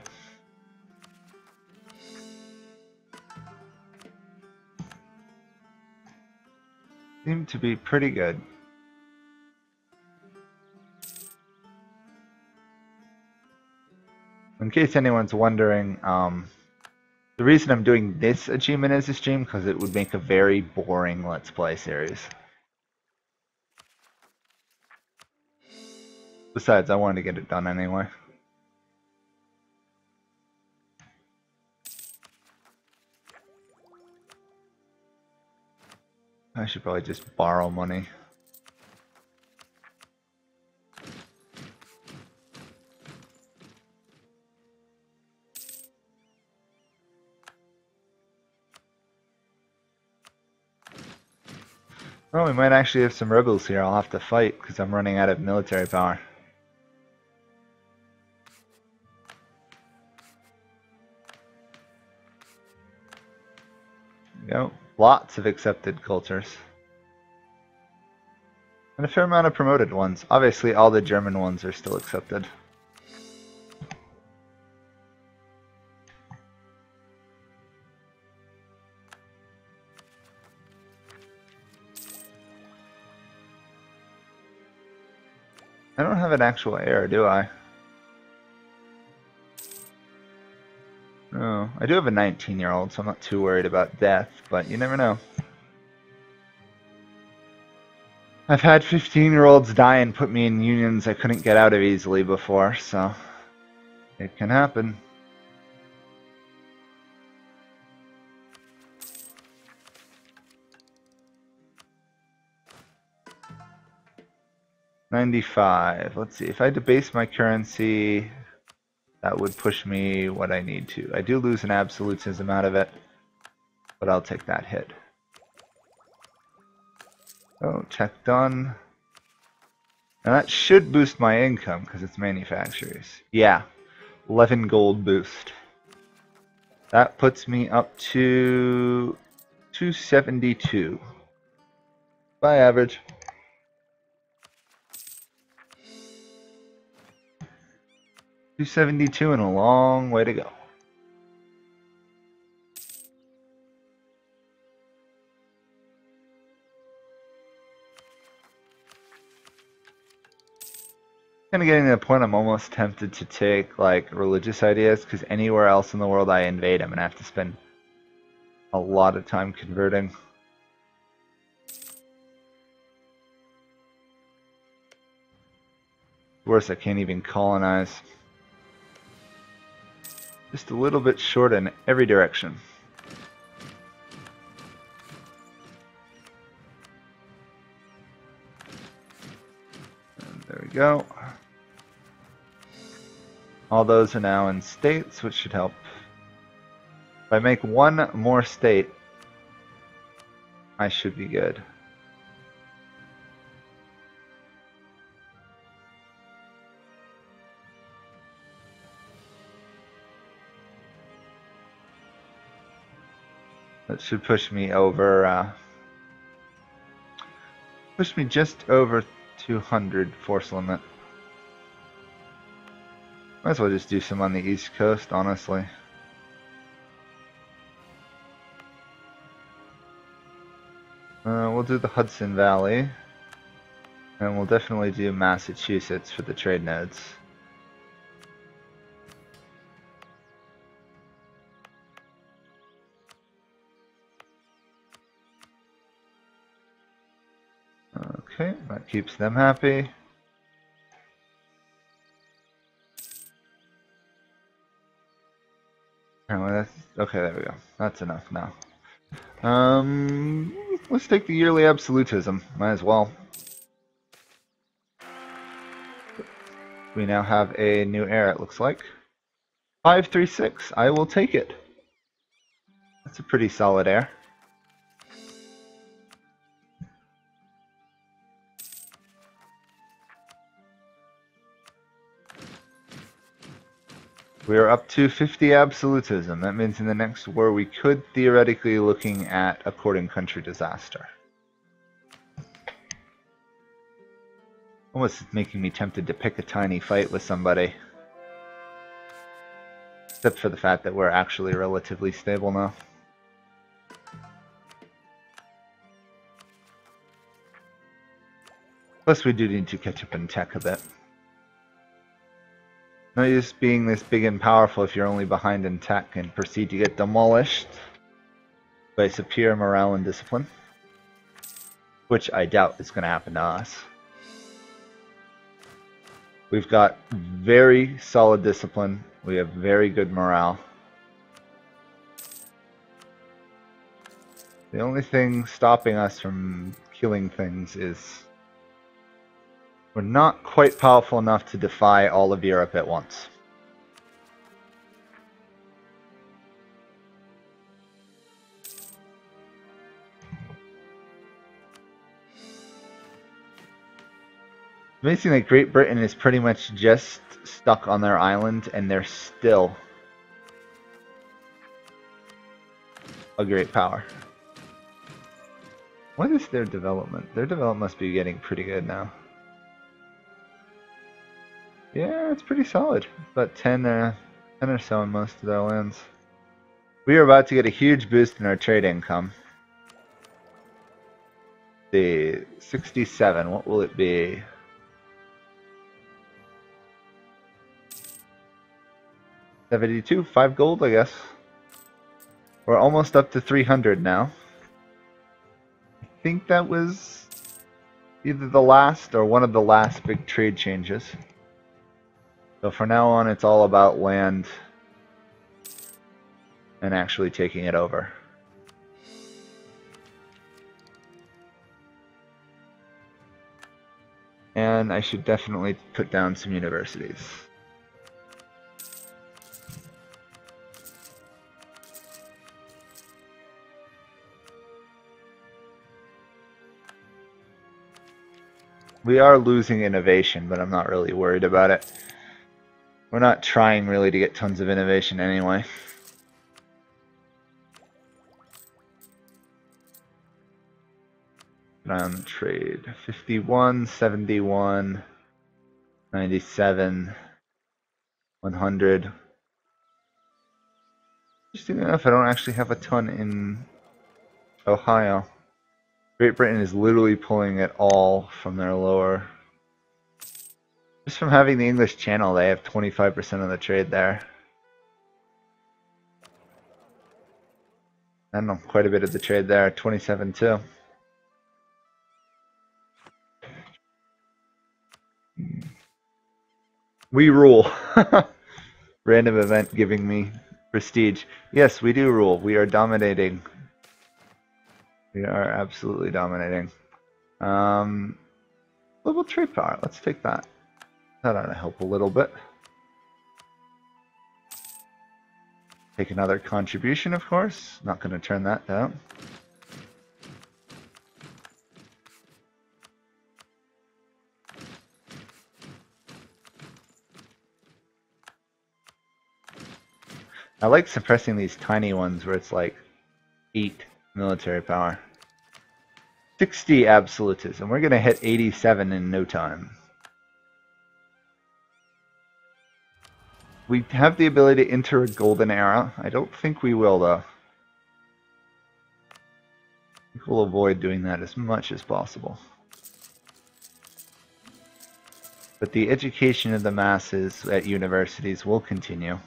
Speaker 1: seem to be pretty good. In case anyone's wondering, the reason I'm doing this achievement as a stream, because it would make a very boring Let's Play series. Besides, I wanted to get it done anyway. I should probably just borrow money. Oh, we might actually have some rebels here I'll have to fight because I'm running out of military power. There we go. Lots of accepted cultures. And a fair amount of promoted ones. Obviously, all the German ones are still accepted. I don't have an actual heir, do I? No, I do have a 19-year-old, so I'm not too worried about death, but you never know. I've had 15-year-olds die and put me in unions I couldn't get out of easily before, so it can happen. $95. Let's see, if I debase my currency, that would push me what I need to. I do lose an absolutism out of it, but I'll take that hit. Oh, check done. Now that should boost my income because it's manufacturers. Yeah, 11 gold boost. That puts me up to 272 by average. $272 and a long way to go. Kind of getting to the point I'm almost tempted to take like religious ideas, because anywhere else in the world I invade, I'm gonna have to spend a lot of time converting. Worse, I can't even colonize. Just a little bit short in every direction. And there we go. All those are now in states, which should help. If I make one more state, I should be good. That should push me over, push me just over 200 force limit. Might as well just do some on the East Coast, honestly. We'll do the Hudson Valley. And we'll definitely do Massachusetts for the trade nodes. Okay, that keeps them happy. Okay, there we go. That's enough now. Let's take the yearly absolutism. Might as well. We now have a new heir, it looks like. 536. I will take it. That's a pretty solid heir. We are up to 50 absolutism. That means in the next war we could theoretically be looking at a courting country disaster. Almost making me tempted to pick a tiny fight with somebody. Except for the fact that we're actually relatively stable now. Plus, we do need to catch up in tech a bit. No use being this big and powerful if you're only behind in tech and proceed to get demolished by superior morale and discipline, which I doubt is going to happen to us. We've got very solid discipline. We have very good morale. The only thing stopping us from killing things is we're not quite powerful enough to defy all of Europe at once. It's amazing that Great Britain is pretty much just stuck on their island and they're still a great power. What is their development? Their development must be getting pretty good now. Yeah, it's pretty solid. About 10 or so on most of their lands. We are about to get a huge boost in our trade income. The 67, what will it be? $72, 5 gold, I guess. We're almost up to 300 now. I think that was either the last or one of the last big trade changes. So from now on, it's all about land and actually taking it over. And I should definitely put down some universities. We are losing innovation, but I'm not really worried about it. We're not trying really to get tons of innovation anyway. Trade 51, 71, 97, 100. Interesting enough, I don't actually have a ton in Ohio. Great Britain is literally pulling it all from their lower. Just from having the English Channel, they have 25% of the trade there. I don't know, quite a bit of the trade there, 27 too. We rule. Random event giving me prestige. Yes, we do rule. We are dominating. We are absolutely dominating. Global trade power. Let's take that. That ought to help a little bit. Take another contribution, of course. Not going to turn that down. I like suppressing these tiny ones where it's like 8 military power. 60 absolutism. We're going to hit 87 in no time. We have the ability to enter a golden era. I don't think we will, though. I think we'll avoid doing that as much as possible. But the education of the masses at universities will continue.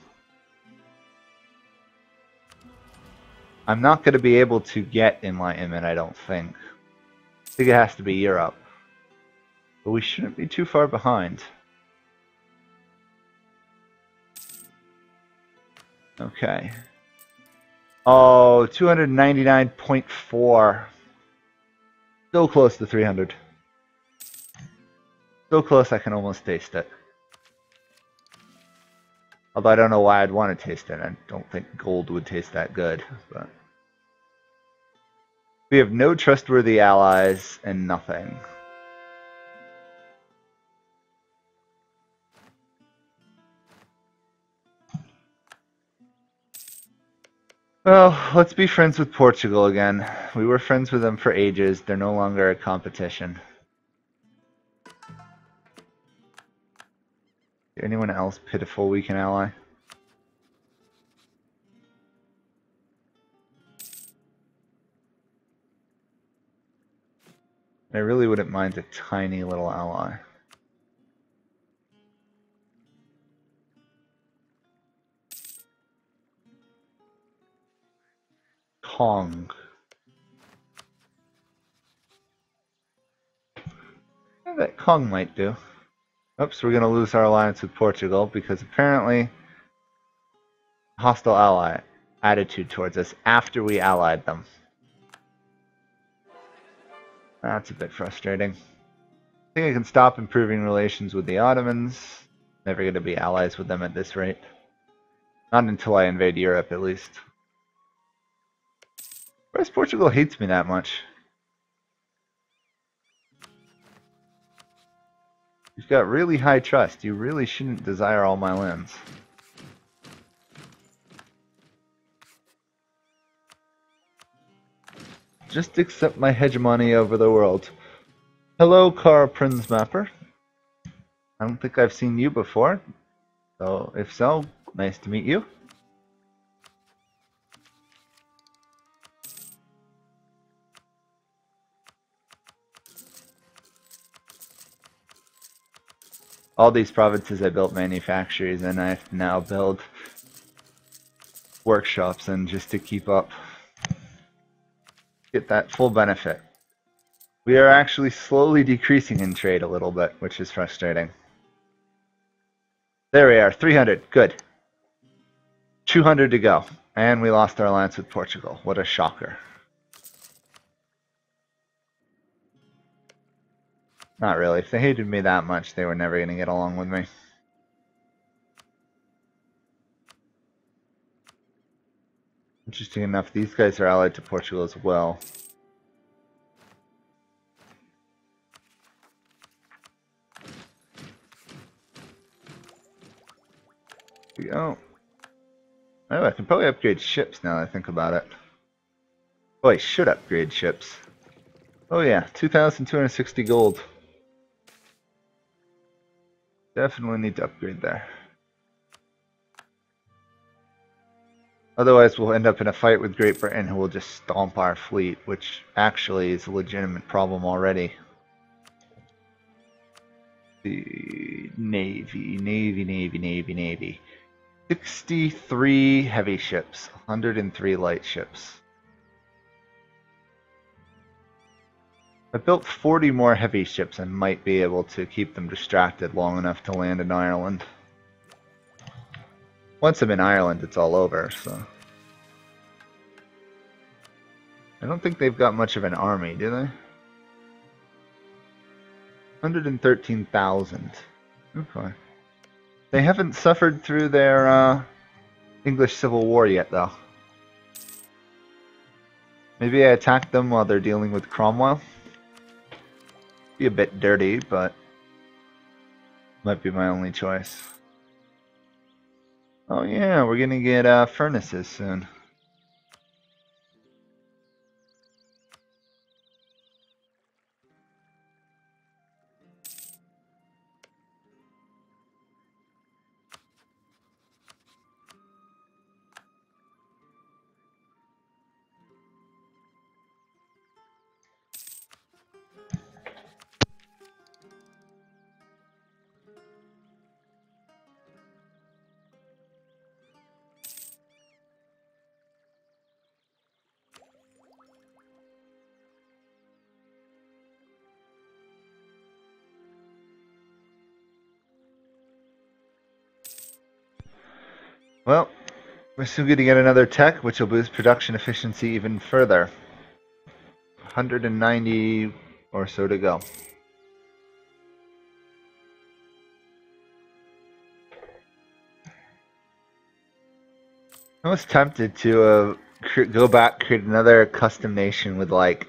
Speaker 1: I'm not going to be able to get enlightenment, I don't think. I think it has to be Europe. But we shouldn't be too far behind. Okay. Oh, 299.4. So close to 300. So close I can almost taste it. Although I don't know why I'd want to taste it. I don't think gold would taste that good. But we have no trustworthy allies and nothing. Well, let's be friends with Portugal again. We were friends with them for ages. They're no longer a competition. Anyone else pitiful we can ally? I really wouldn't mind a tiny little ally. Kong. That Kong might do. Oops, we're going to lose our alliance with Portugal because apparently hostile ally attitude towards us after we allied them. That's a bit frustrating. I think I can stop improving relations with the Ottomans. Never going to be allies with them at this rate. Not until I invade Europe, at least. Whereas Portugal hates me that much. You've got really high trust. You really shouldn't desire all my lands. Just accept my hegemony over the world. Hello, Car Prince Mapper. I don't think I've seen you before. So, if so, nice to meet you. All these provinces I built manufactories and I have to now build workshops and just to keep up. Get that full benefit. We are actually slowly decreasing in trade a little bit, which is frustrating. There we are, 300, good. 200 to go. And we lost our alliance with Portugal. What a shocker. Not really. If they hated me that much, they were never going to get along with me. Interesting enough, these guys are allied to Portugal as well. Here we go. Oh, I can probably upgrade ships now that I think about it. Oh, I should upgrade ships. Oh yeah, 2,260 gold. Definitely need to upgrade there. Otherwise, we'll end up in a fight with Great Britain who will just stomp our fleet, which actually is a legitimate problem already. The Navy. 63 heavy ships, 103 light ships. I built 40 more heavy ships and might be able to keep them distracted long enough to land in Ireland. Once I'm in Ireland, it's all over, so... I don't think they've got much of an army, do they? 113,000. Okay. They haven't suffered through their English Civil War yet, though. Maybe I attack them while they're dealing with Cromwell. Be a bit dirty, but might be my only choice. Oh yeah, we're gonna get furnaces soon. Well, we're soon going to get another tech, which will boost production efficiency even further. 190 or so to go. I was tempted to go back, create another custom nation with like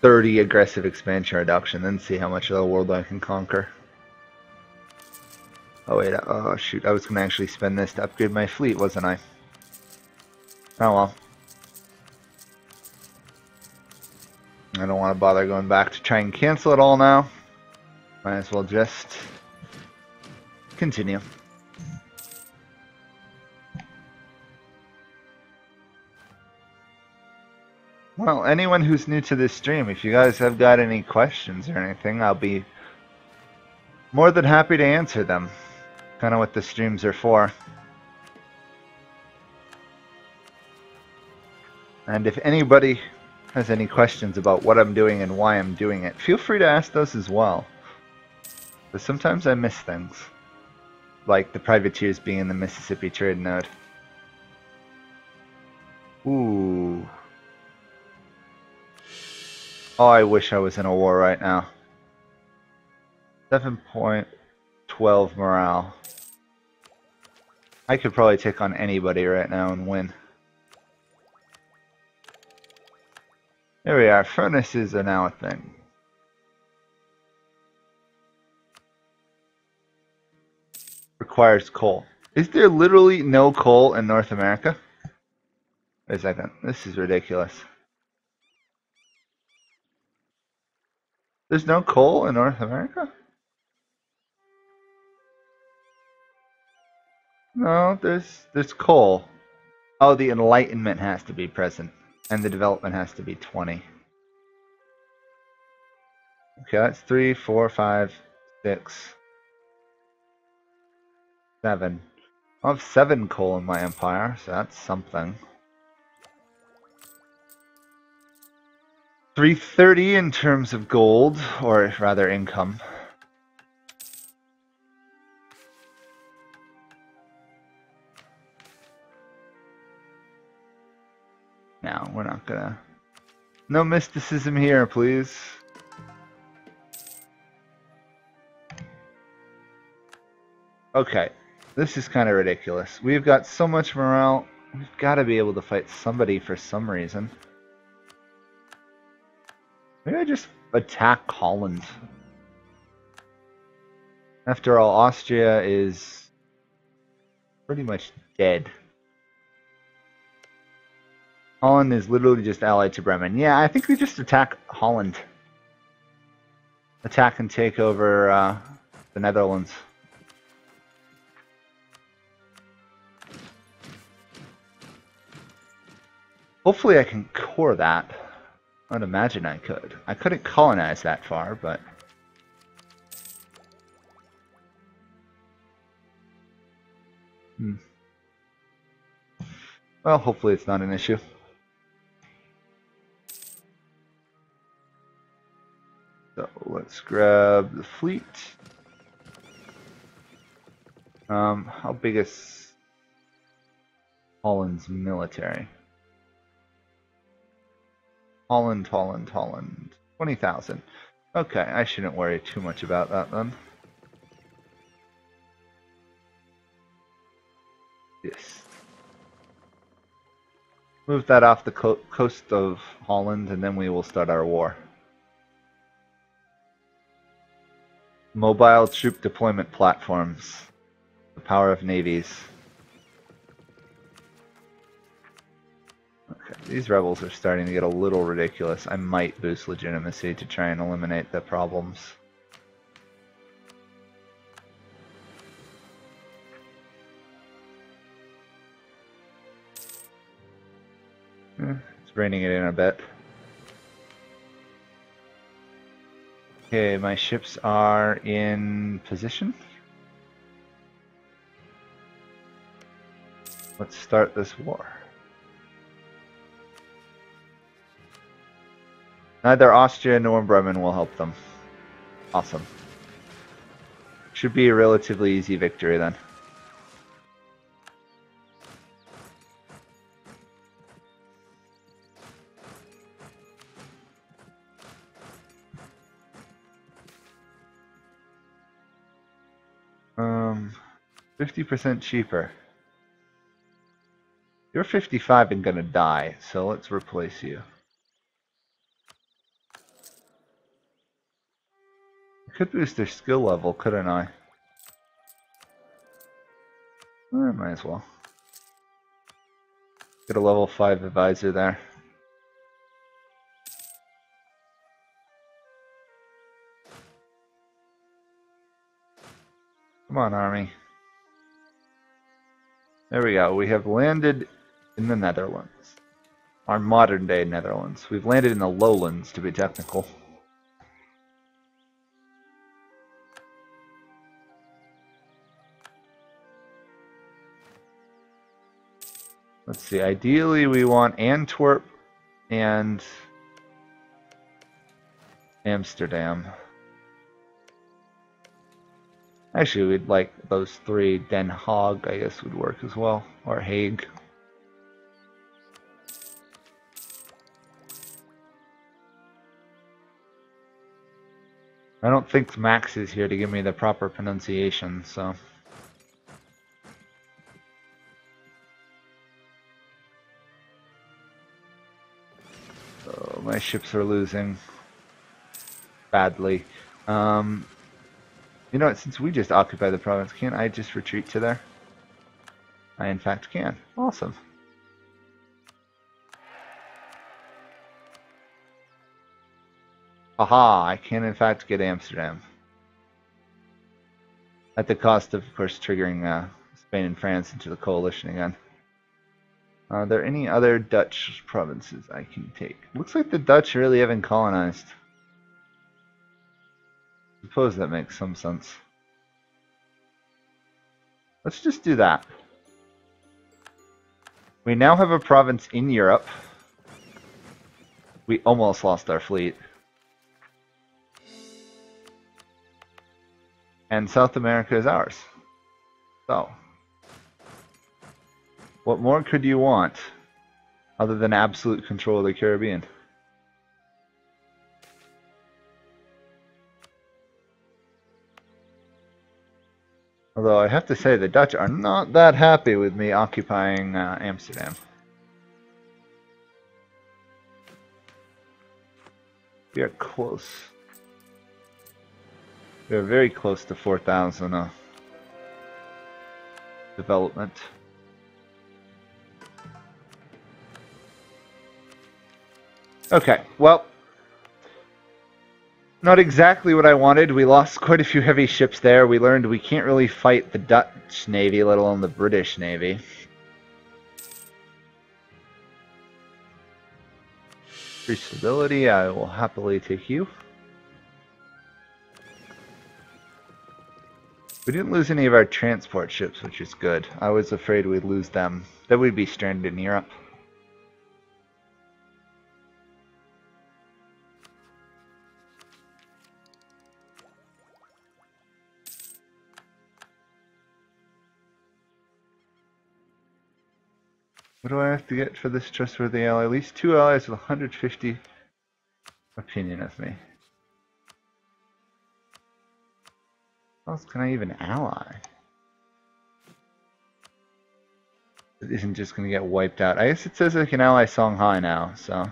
Speaker 1: 30 aggressive expansion reduction, then see how much of the world I can conquer. Oh wait, oh shoot, I was going to actually spend this to upgrade my fleet, wasn't I? Oh well. I don't want to bother going back to try and cancel it all now. Might as well just continue. Well, anyone who's new to this stream, if you guys have got any questions or anything, I'll be more than happy to answer them. Kind of what the streams are for. And if anybody has any questions about what I'm doing and why I'm doing it, feel free to ask those as well. But sometimes I miss things. Like the privateers being in the Mississippi trade node. Ooh. Oh, I wish I was in a war right now. 7.12 morale. I could probably take on anybody right now and win. There we are. Furnaces are now a thing. Requires coal. Is there literally no coal in North America? Wait a second. This is ridiculous. There's no coal in North America? No, there's coal. Oh, the Enlightenment has to be present. And the development has to be 20. Okay, that's 3, 4, 5, 6, 7. I have 7 coal in my empire, so that's something. 330 in terms of gold, or rather income. No, we're not gonna... No mysticism here, please. Okay, this is kind of ridiculous. We've got so much morale, we've got to be able to fight somebody for some reason. Maybe I just attack Holland. After all, Austria is pretty much dead. Holland is literally just allied to Bremen. Yeah, I think we just attack Holland. Attack and take over the Netherlands. Hopefully I can core that. I'd imagine I could. I couldn't colonize that far, but... Well, hopefully it's not an issue. So let's grab the fleet. How big is Holland's military? Holland. 20,000. Okay, I shouldn't worry too much about that then. Yes. Move that off the coast of Holland and then we will start our war. Mobile troop deployment platforms. The power of navies. Okay, these rebels are starting to get a little ridiculous. I might boost legitimacy to try and eliminate the problems. It's reining it in a bit. Okay, my ships are in position. Let's start this war. Neither Austria nor Bremen will help them. Awesome. Should be a relatively easy victory then. Um, 50% cheaper. You're 55 and gonna die, so let's replace you. I could boost their skill level, couldn't I? I might as well. Get a level 5 advisor there. Come on, army. There we go. We have landed in the Netherlands. our modern day Netherlands. We've landed in the lowlands, to be technical. Let's see, ideally we want Antwerp and Amsterdam. Actually, we'd like those three. Den Haag, I guess, would work as well. Or Hague. I don't think Max is here to give me the proper pronunciation, so... Oh, my ships are losing badly. You know what, since we just occupied the province, can't I just retreat to there? I in fact can. Awesome. Aha, I can in fact get Amsterdam. At the cost of course, triggering Spain and France into the coalition again. Are there any other Dutch provinces I can take? Looks like the Dutch really haven't colonized. I suppose that makes some sense. Let's just do that. We now have a province in Europe. We almost lost our fleet. And South America is ours. So, what more could you want other than absolute control of the Caribbean? Although I have to say the Dutch are not that happy with me occupying Amsterdam. We are close. We are very close to 4,000 development. Okay, well, not exactly what I wanted. We lost quite a few heavy ships there. We learned we can't really fight the Dutch Navy, let alone the British Navy. For stability, I will happily take you. We didn't lose any of our transport ships, which is good. I was afraid we'd lose them. That we'd be stranded in Europe. What do I have to get for this trustworthy ally? At least 2 allies with 150 opinion of me. How else can I even ally? It isn't just going to get wiped out. I guess it says I can ally Songhai now, so...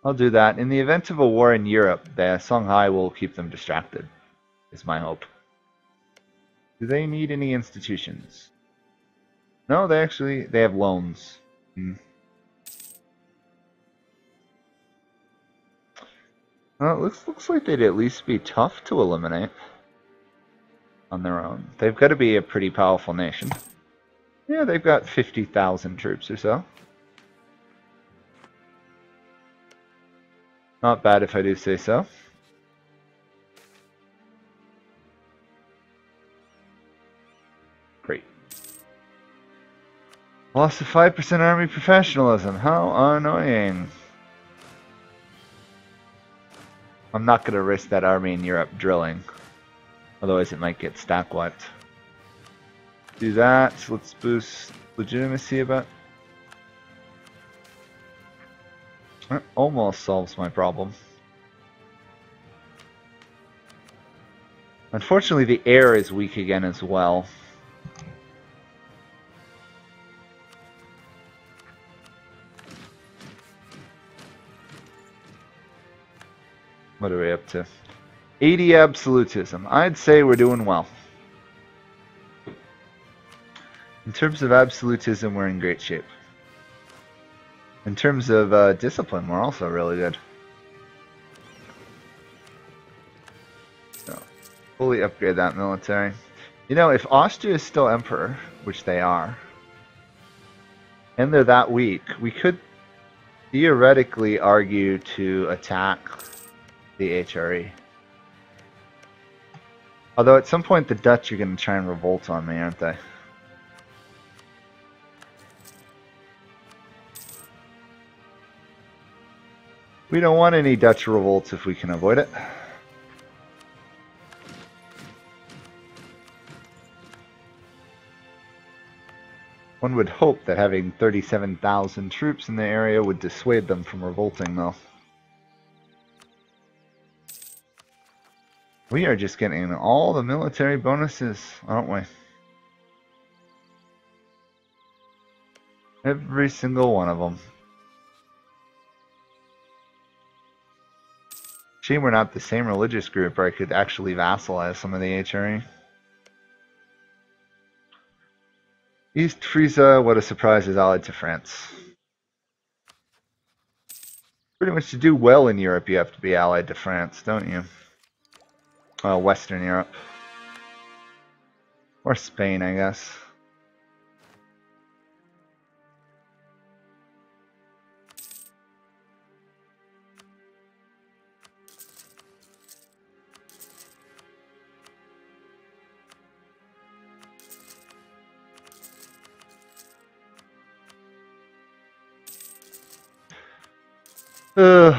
Speaker 1: I'll do that. In the event of a war in Europe, the Songhai will keep them distracted, is my hope. Do they need any institutions? No, they have loans. Well, it looks like they'd at least be tough to eliminate on their own. They've got to be a pretty powerful nation. Yeah, they've got 50,000 troops or so. Not bad if I do say so. Great. Lost a 5% army professionalism. How annoying. I'm not going to risk that army in Europe drilling. Otherwise it might get stack wiped. Do that. Let's boost legitimacy a bit. That almost solves my problem. Unfortunately, the air is weak again as well. What are we up to? 80 absolutism. I'd say we're doing well. In terms of absolutism, we're in great shape. In terms of discipline, we're also really good. So, fully upgrade that military. You know, if Austria is still emperor, which they are, And they're that weak. We could theoretically argue to attack the HRE. Although at some point the Dutch are going to try and revolt on me, aren't they? We don't want any Dutch revolts if we can avoid it. One would hope that having 37,000 troops in the area would dissuade them from revolting, though. We are just getting all the military bonuses, aren't we? Every single one of them. Shame we're not the same religious group, or I could actually vassalize some of the HRE. East Frisia, what a surprise, is allied to France. Pretty much to do well in Europe, you have to be allied to France, don't you? Well, Western Europe. Or Spain, I guess.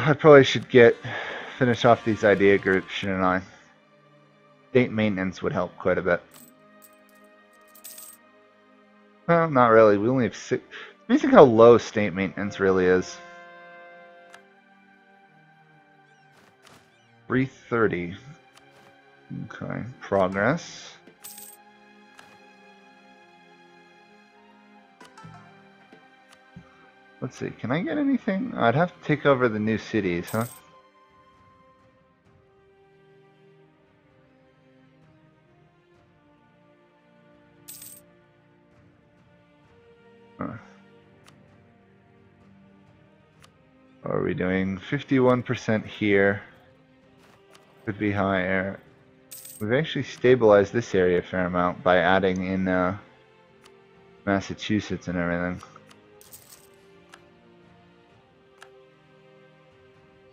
Speaker 1: I probably should finish off these idea groups, shouldn't I? State maintenance would help quite a bit. Well, not really. We only have 6. It's amazing how low state maintenance really is. 330. Okay, progress. Let's see, can I get anything? I'd have to take over the new cities, huh? What are we doing? 51% here. Could be higher. We've actually stabilized this area a fair amount by adding in Massachusetts and everything.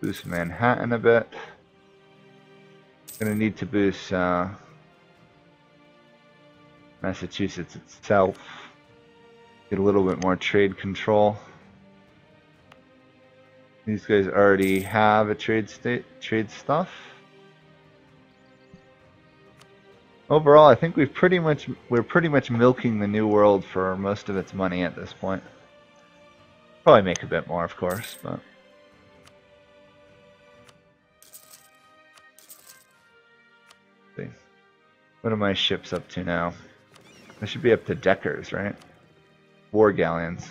Speaker 1: Boost Manhattan a bit. Gonna need to boost Massachusetts itself. Get a little bit more trade control. These guys already have a trade stuff. Overall, I think we're pretty much milking the New World for most of its money at this point. Probably make a bit more, of course, but. What are my ships up to now? I should be up to deckers, right? War galleons.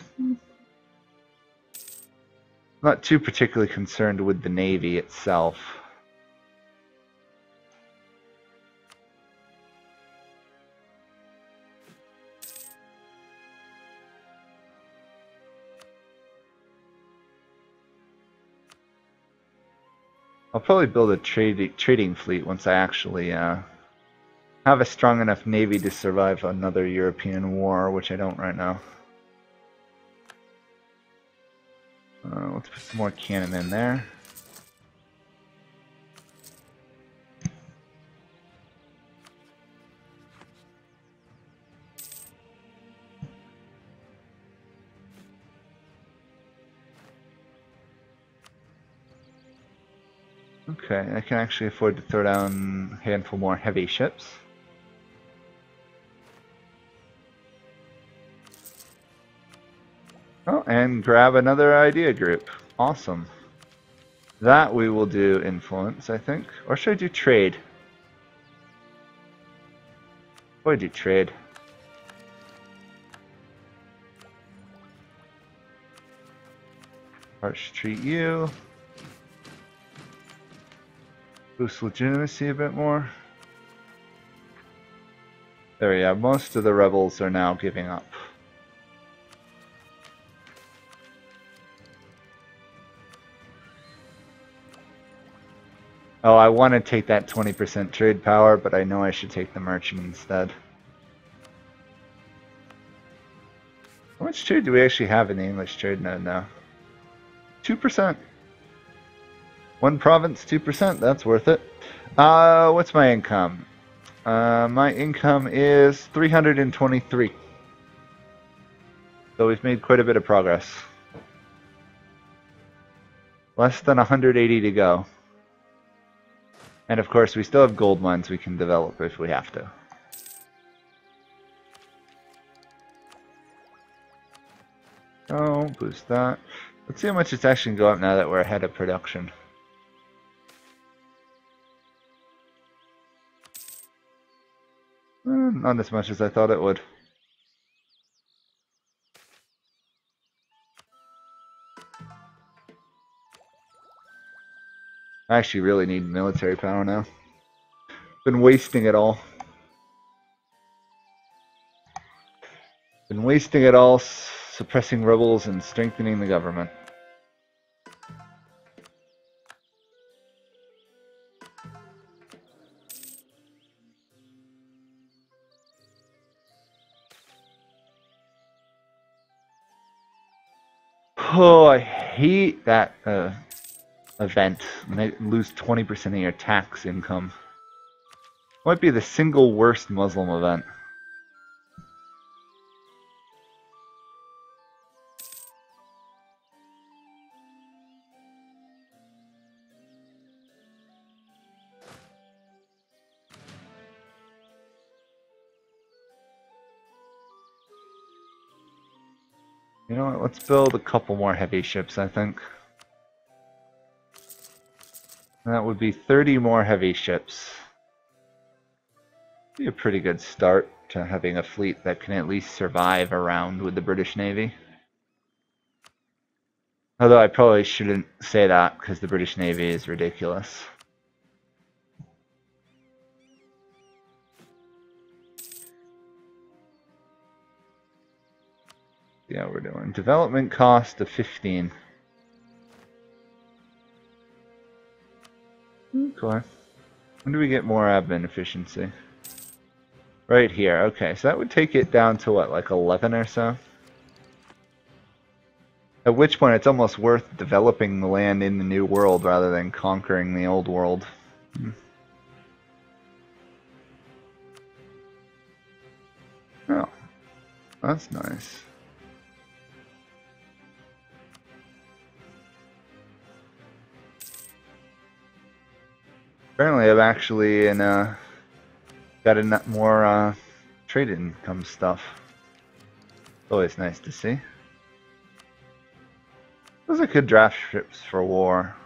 Speaker 1: Not too particularly concerned with the Navy itself. I'll probably build a trading fleet once I actually have a strong enough navy to survive another European war, which I don't right now. Let's put some more cannon in there. Okay, I can actually afford to throw down a handful more heavy ships. Oh, and grab another idea group. Awesome. That we will do influence, I think. Or should I do trade? Why do trade? Harsh treat you. Boost legitimacy a bit more. There we go. Most of the rebels are now giving up. Oh, I want to take that 20% trade power, but I know I should take the merchant instead. much trade do we actually have in the English trade node now? 2%. One province, 2%. That's worth it. What's my income? My income is 323. So we've made quite a bit of progress. Less than 180 to go. And of course, we still have gold mines we can develop if we have to. Oh, boost that. Let's see how much it's actually going to go up now that we're ahead of production. Not as much as I thought it would. I actually really need military power now. Been wasting it all. Been wasting it all, suppressing rebels and strengthening the government. Oh, I hate that event when they lose 20% of your tax income. Might be the single worst Muslim event. You know what, let's build a couple more heavy ships, I think. That would be 30 more heavy ships. Be a pretty good start to having a fleet that can at least survive around with the British Navy. Although I probably shouldn't say that because the British Navy is ridiculous. Yeah, we're doing development cost of 15. Okay. When do we get more admin efficiency? Right here. Okay, so that would take it down to what, like 11 or so? At which point it's almost worth developing the land in the new world rather than conquering the old world. Oh, that's nice. Apparently, I've actually got a more trade income stuff. Always nice to see. Those are good draft ships for war.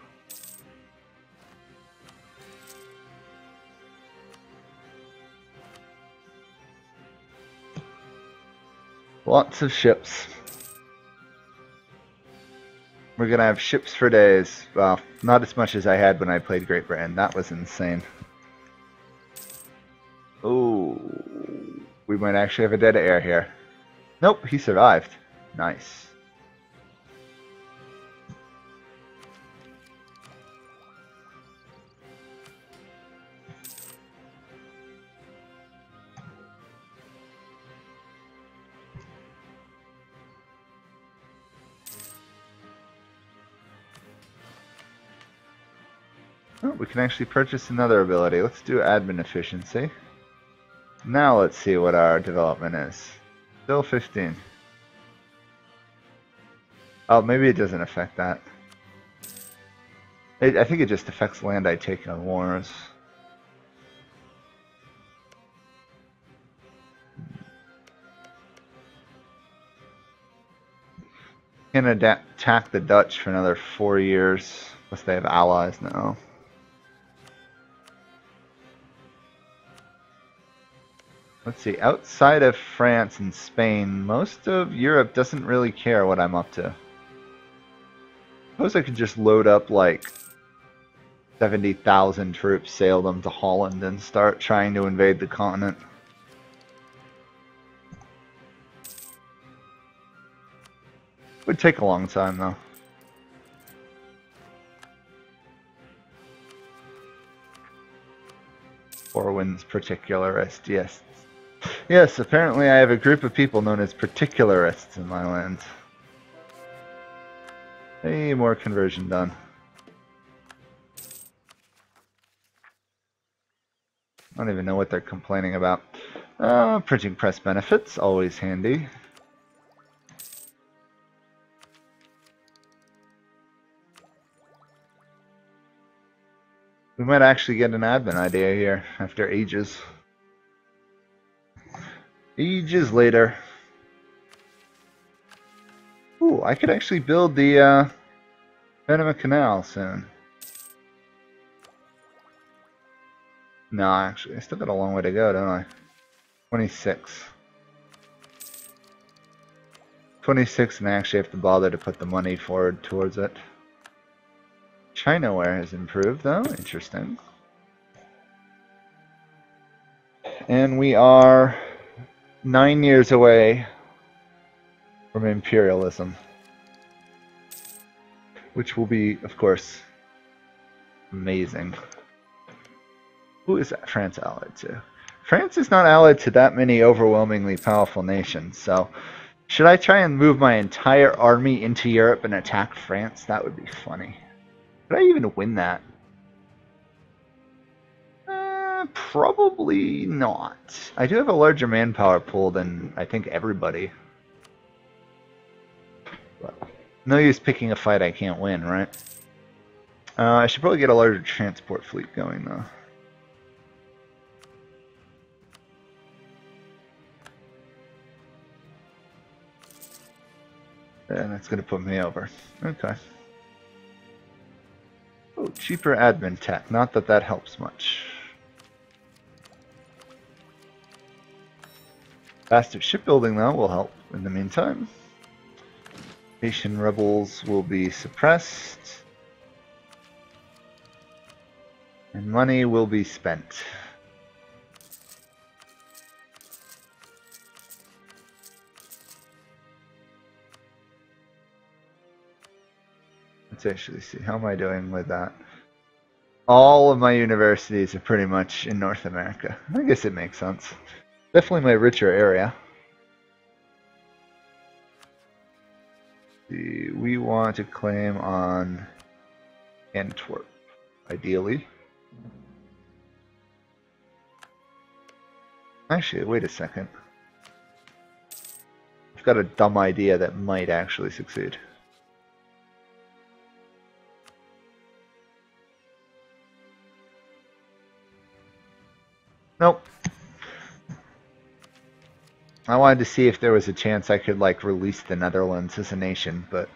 Speaker 1: Lots of ships. We're gonna have ships for days. Well, not as much as I had when I played Great Britain. That was insane. Oh, we might actually have a dead air here. Nope, he survived. Nice. Oh, we can actually purchase another ability. Let's do admin efficiency. Now let's see what our development is. Still 15. Oh, maybe it doesn't affect that. I think it just affects land I take on wars. Can attack the Dutch for another 4 years. Plus they have allies now. Let's see, outside of France and Spain, most of Europe doesn't really care what I'm up to. Suppose I could just load up like 70,000 troops, sail them to Holland, and start trying to invade the continent. Would take a long time though. Four winds particularist, yes. Yes, apparently I have a group of people known as particularists in my lands. Hey, more conversion done. I don't even know what they're complaining about. Printing press benefits, always handy. We might actually get an admin idea here after ages. Ages later. Ooh, I could actually build the Panama Canal soon. No, actually, I still got a long way to go, don't I? 26. 26, and I actually have to bother to put the money forward towards it. Chinaware has improved, though. Interesting. And we are 9 years away from imperialism, which will be, of course, amazing. Who is that France allied to? France is not allied to that many overwhelmingly powerful nations, so should I try and move my entire army into Europe and attack France? That would be funny. Could I even win that? Probably not. I do have a larger manpower pool than I think everybody. But no use picking a fight I can't win, right? I should probably get a larger transport fleet going, though. And that's going to put me over. Okay. Oh, cheaper admin tech. Not that that helps much. Faster shipbuilding, though, will help in the meantime. Haitian rebels will be suppressed. And money will be spent. Let's actually see. How am I doing with that? All of my universities are pretty much in North America. I guess it makes sense. Definitely my richer area. We want to claim on Antwerp, ideally. Actually, wait a second. I've got a dumb idea that might actually succeed. Nope. I wanted to see if there was a chance I could, like, release the Netherlands as a nation, but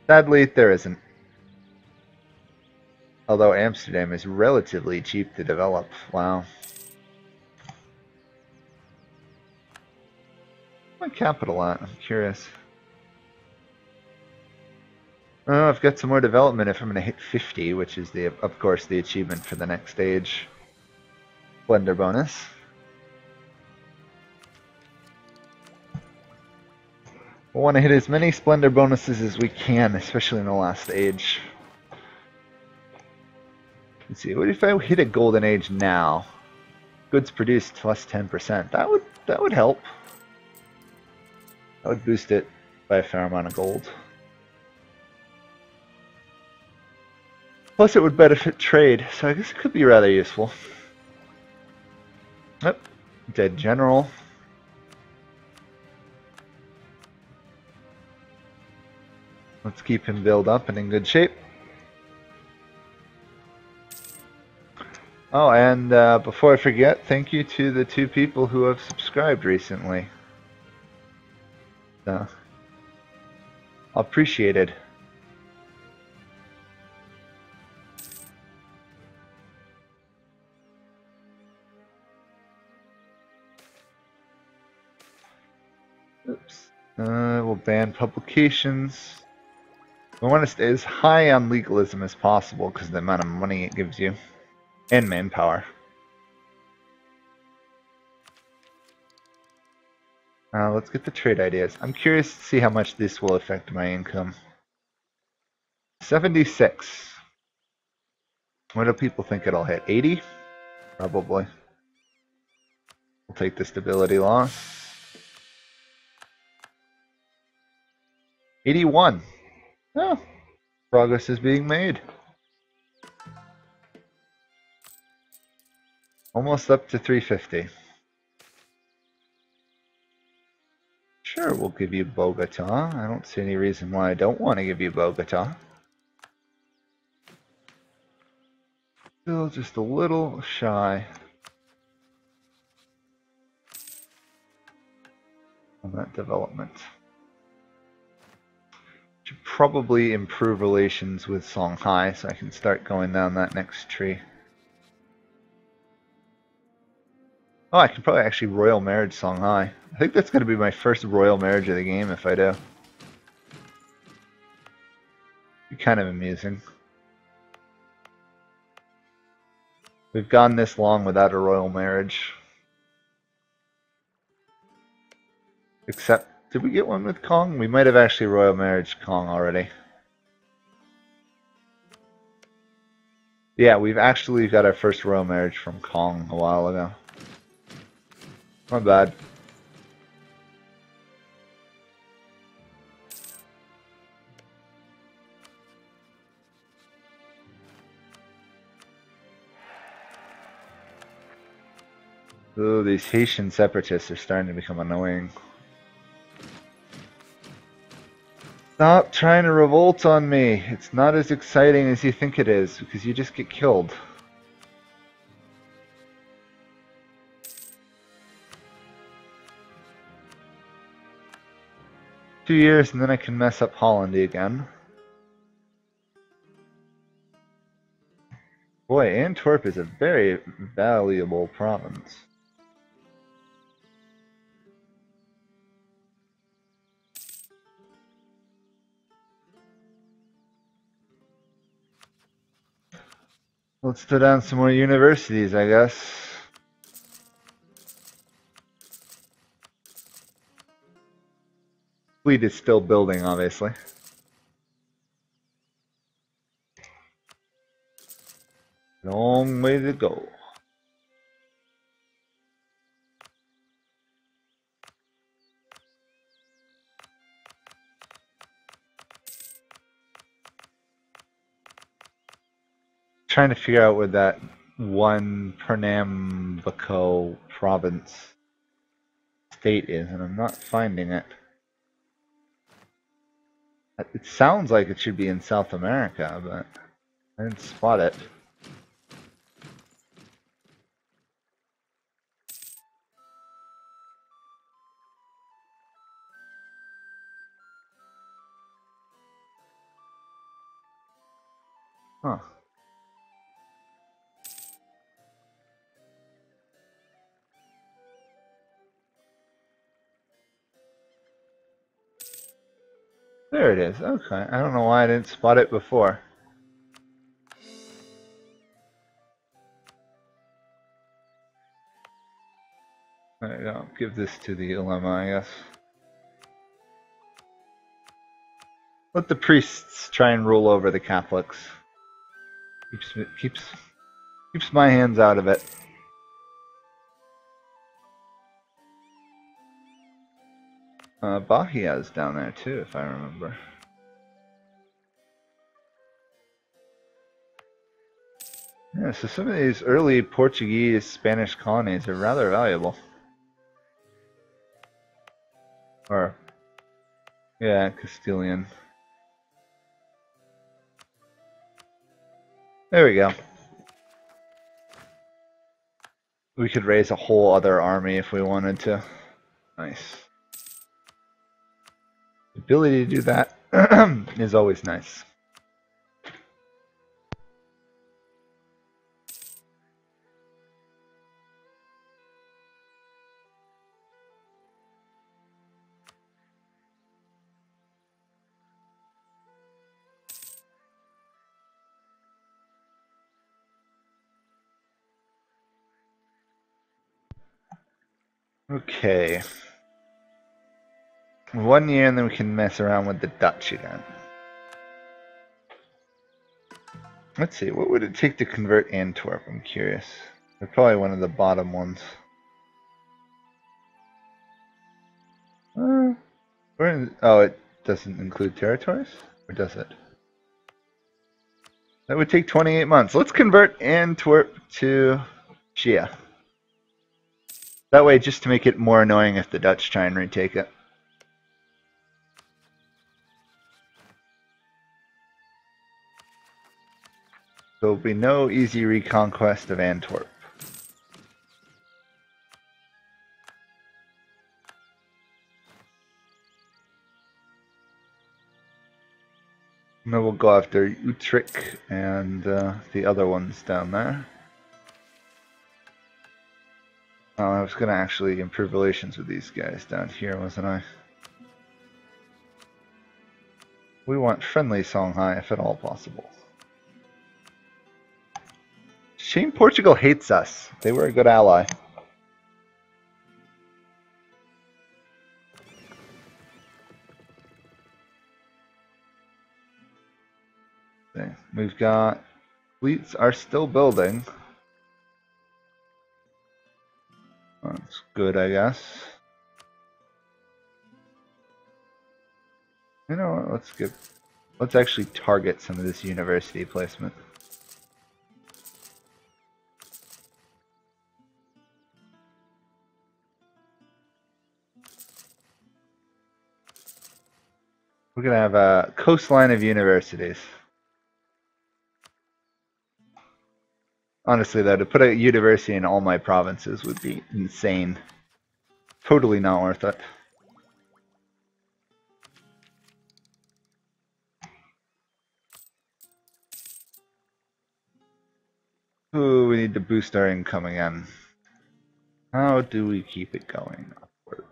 Speaker 1: sadly, there isn't. Although Amsterdam is relatively cheap to develop. Wow. What's my capital at? I'm curious. Oh, I've got some more development if I'm going to hit 50, which is, of course, the achievement for the next stage. Splendor bonus. We want to hit as many Splendor bonuses as we can, especially in the last stage. Let's see, what if I hit a golden age now? Goods produced plus 10%. That would help. That would boost it by a fair amount of gold. Plus it would benefit trade, so I guess it could be rather useful. Yep. Dead general. Let's keep him built up and in good shape. Oh, and before I forget, thank you to the 2 people who have subscribed recently. Appreciated. Oops. We'll ban publications. We want to stay as high on legalism as possible because of the amount of money it gives you. And manpower. Let's get the trade ideas. I'm curious to see how much this will affect my income. 76. What do people think it'll hit? 80? Probably. We'll take the stability loss. 81. Oh, progress is being made. Almost up to 350. Sure, we'll give you Bogota. I don't see any reason why I don't want to give you Bogota. Still just a little shy on that development. Should probably improve relations with Songhai so I can start going down that next tree. Oh, I can probably actually royal marriage Songhai. I think that's going to be my first royal marriage of the game if I do. Be kind of amusing. We've gone this long without a royal marriage. Except, did we get one with Kong? We might have actually royal marriage Kong already. Yeah, we've actually got our first royal marriage from Kong a while ago. Not bad. Ooh, these Haitian separatists are starting to become annoying. Stop trying to revolt on me. It's not as exciting as you think it is, because you just get killed. Two years and then I can mess up Holland again. Boy, Antwerp is a very valuable province. Let's throw down some more universities, I guess. Fleet is still building, obviously. Long way to go. Trying to figure out where that one Pernambuco province state is, and I'm not finding it. It sounds like it should be in South America, but I didn't spot it. Huh. There it is. Okay. I don't know why I didn't spot it before. There you go. Give this to the ulema, I guess. Let the priests try and rule over the Catholics. Keeps my hands out of it. Bahia's down there too, if I remember. Yeah, so some of these early Portuguese, Spanish colonies are rather valuable. Or, yeah, Castilian. There we go. We could raise a whole other army if we wanted to. Nice. The ability to do that is always nice. Okay. 1 year and then we can mess around with the Dutch again. Let's see, what would it take to convert Antwerp? I'm curious. They're probably one of the bottom ones. Oh, it doesn't include territories? Or does it? That would take 28 months. Let's convert Antwerp to Shia. That way, just to make it more annoying if the Dutch try and retake it. There'll be no easy reconquest of Antwerp. And then we'll go after Utrecht and the other ones down there. Oh, I was going to actually improve relations with these guys down here, wasn't I? We want friendly Songhai if at all possible. Shame Portugal hates us. They were a good ally. Okay. We've got fleets are still building. That's good, I guess. You know what? Let's actually target some of this university placement. We're gonna have a coastline of universities. Honestly, though, to put a university in all my provinces would be insane. Totally not worth it. Ooh, we need to boost our income again. How do we keep it going upward?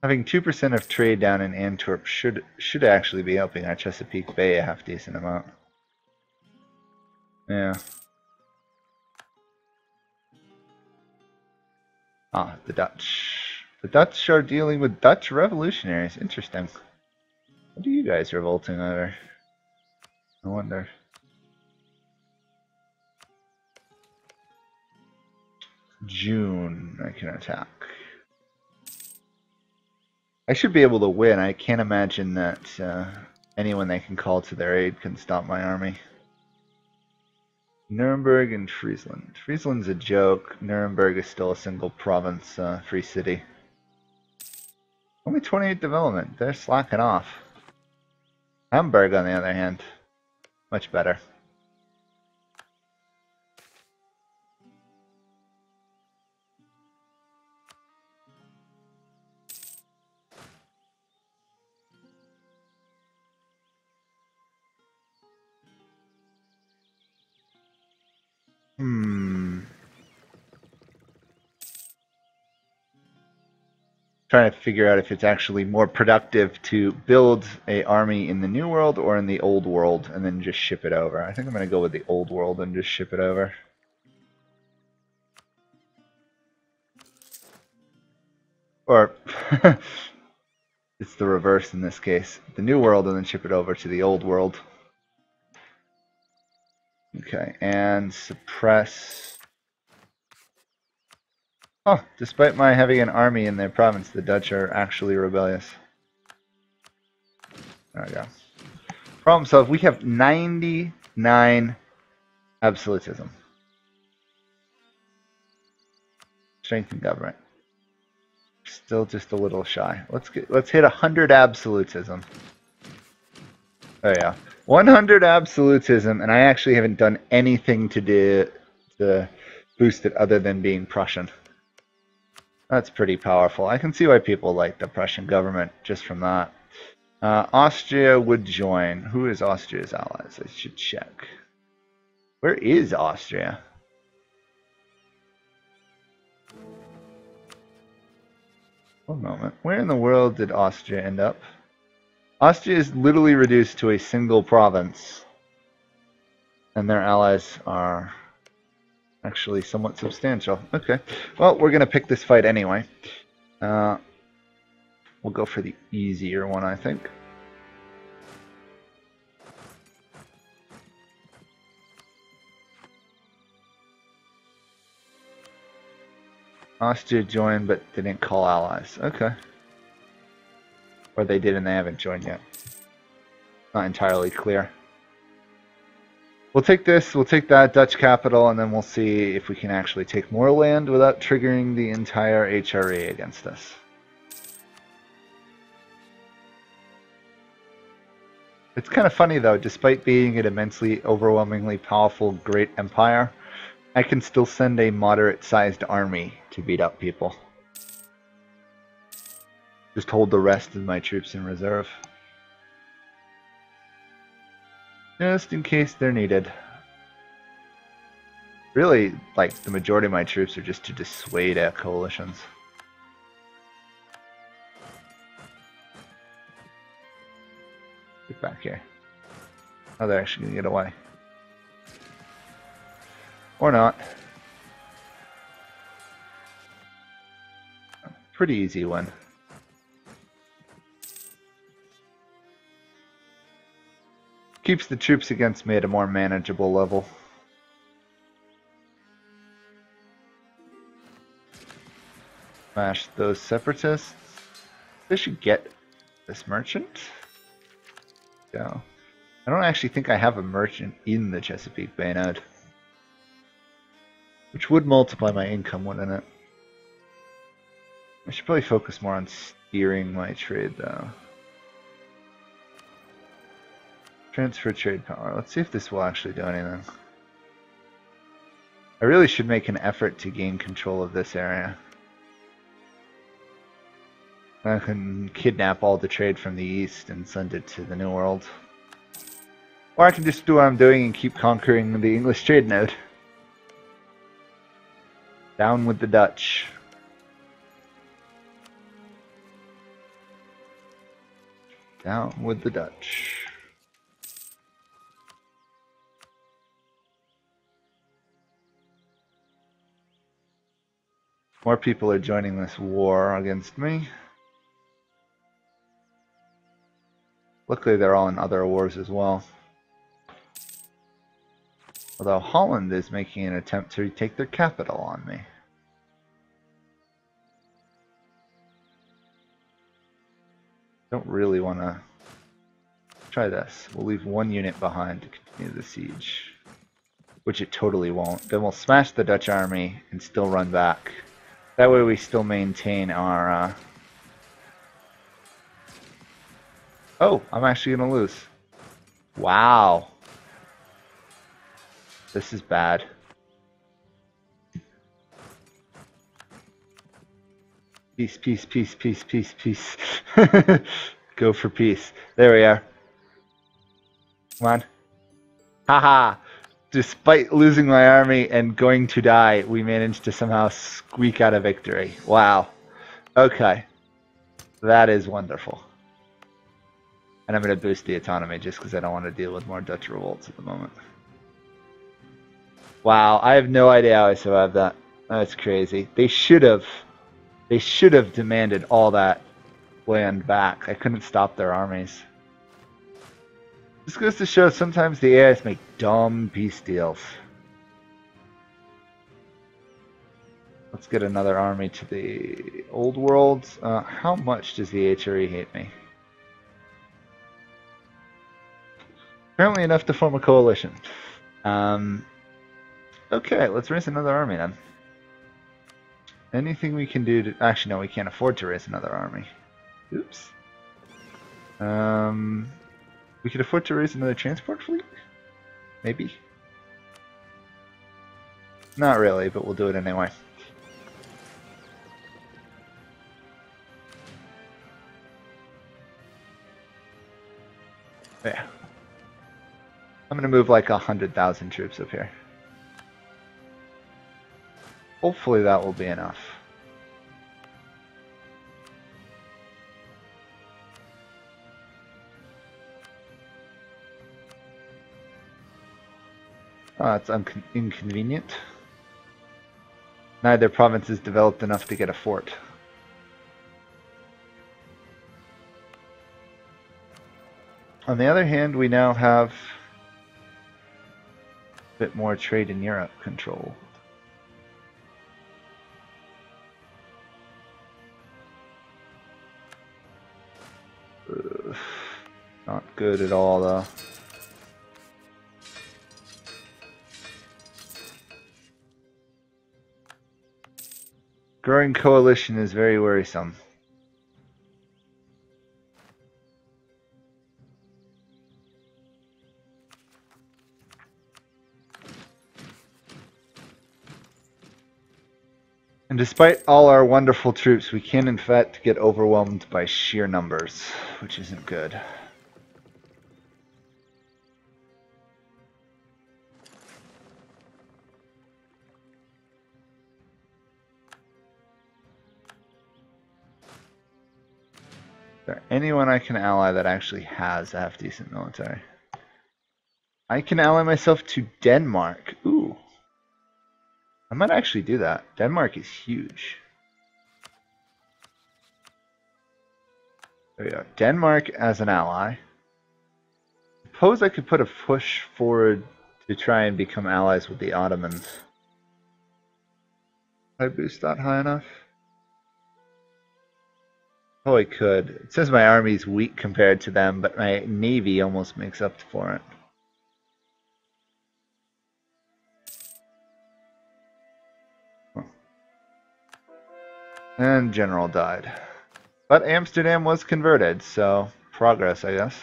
Speaker 1: Having 2% of trade down in Antwerp should actually be helping our Chesapeake Bay a half decent amount. Yeah. Ah, the Dutch. The Dutch are dealing with Dutch revolutionaries. Interesting. What are you guys revolting over? I wonder. June, I can attack. I should be able to win. I can't imagine that anyone they can call to their aid can stop my army. Nuremberg and Friesland. Friesland's a joke. Nuremberg is still a single province, free city. Only 28 development. They're slacking off. Hamburg, on the other hand, much better. Trying to figure out if it's actually more productive to build a army in the New World or in the Old World and then just ship it over. I think I'm going to go with the Old World and just ship it over. Or it's the reverse in this case. The New World and then ship it over to the Old World. Okay, and suppress. Oh, despite my having an army in their province, the Dutch are actually rebellious. There we go. Problem solved. We have 99 absolutism. Strength in government. Still just a little shy. Let's hit 100 absolutism. Oh yeah, 100 absolutism, and I actually haven't done anything to boost it other than being Prussian. That's pretty powerful. I can see why people like the Prussian government just from that. Austria would join. Who is Austria's allies? I should check. Where is Austria? One moment. Where in the world did Austria end up? Austria is literally reduced to a single province. And their allies are actually somewhat substantial. Okay. Well, we're going to pick this fight anyway. We'll go for the easier one, I think. Austria joined, but they didn't call allies. Okay. Or they did and they haven't joined yet. Not entirely clear. We'll take this, we'll take that Dutch capital, and then we'll see if we can actually take more land without triggering the entire HRE against us. It's kind of funny though, despite being an immensely, overwhelmingly powerful great empire, I can still send a moderate-sized army to beat up people. Just hold the rest of my troops in reserve. Just in case they're needed. Really, like, the majority of my troops are just to dissuade coalitions. Get back here. Oh, they're actually going to get away. Or not. Pretty easy one. Keeps the troops against me at a more manageable level. Smash those separatists. They should get this merchant. So, I don't actually think I have a merchant in the Chesapeake Bay node. Which would multiply my income, wouldn't it? I should probably focus more on steering my trade, though. Transfer trade power. Let's see if this will actually do anything. I really should make an effort to gain control of this area. I can kidnap all the trade from the east and send it to the New World. Or I can just do what I'm doing and keep conquering the English trade node. Down with the Dutch. Down with the Dutch. More people are joining this war against me. Luckily, they're all in other wars as well. Although Holland is making an attempt to retake their capital on me. Don't really want to try this. We'll leave one unit behind to continue the siege. Which it totally won't. Then we'll smash the Dutch army and still run back. That way we still maintain our... Oh, I'm actually going to lose. Wow. This is bad. Peace, peace, peace, peace, peace, peace. Go for peace. There we are. Come on. Haha. Despite losing my army and going to die, we managed to somehow squeak out a victory. Wow. Okay. That is wonderful. And I'm going to boost the autonomy just because I don't want to deal with more Dutch revolts at the moment. Wow, I have no idea how I survived that. That's crazy. They should have demanded all that land back. I couldn't stop their armies. This goes to show sometimes the AIs make dumb peace deals. Let's get another army to the old world. How much does the HRE hate me? Apparently enough to form a coalition. Okay, let's raise another army then. Anything we can do to... Actually, no, we can't afford to raise another army. Oops. We could afford to raise another transport fleet? Maybe? Not really, but we'll do it anyway. Yeah. I'm gonna move like 100,000 troops up here. Hopefully that will be enough. Oh, it's inconvenient. Neither province is developed enough to get a fort. On the other hand, we now have a bit more trade in Europe control. Not good at all, though. Growing coalition is very worrisome. And despite all our wonderful troops, we can in fact get overwhelmed by sheer numbers, which isn't good. Is there anyone I can ally that actually has a half-decent military? I can ally myself to Denmark. Ooh. I might actually do that. Denmark is huge. There we go. Denmark as an ally. Suppose I could put a push forward to try and become allies with the Ottomans. Did I boost that high enough? Oh, I could. It says my army's weak compared to them, but my navy almost makes up for it. And general died. But Amsterdam was converted, so progress, I guess.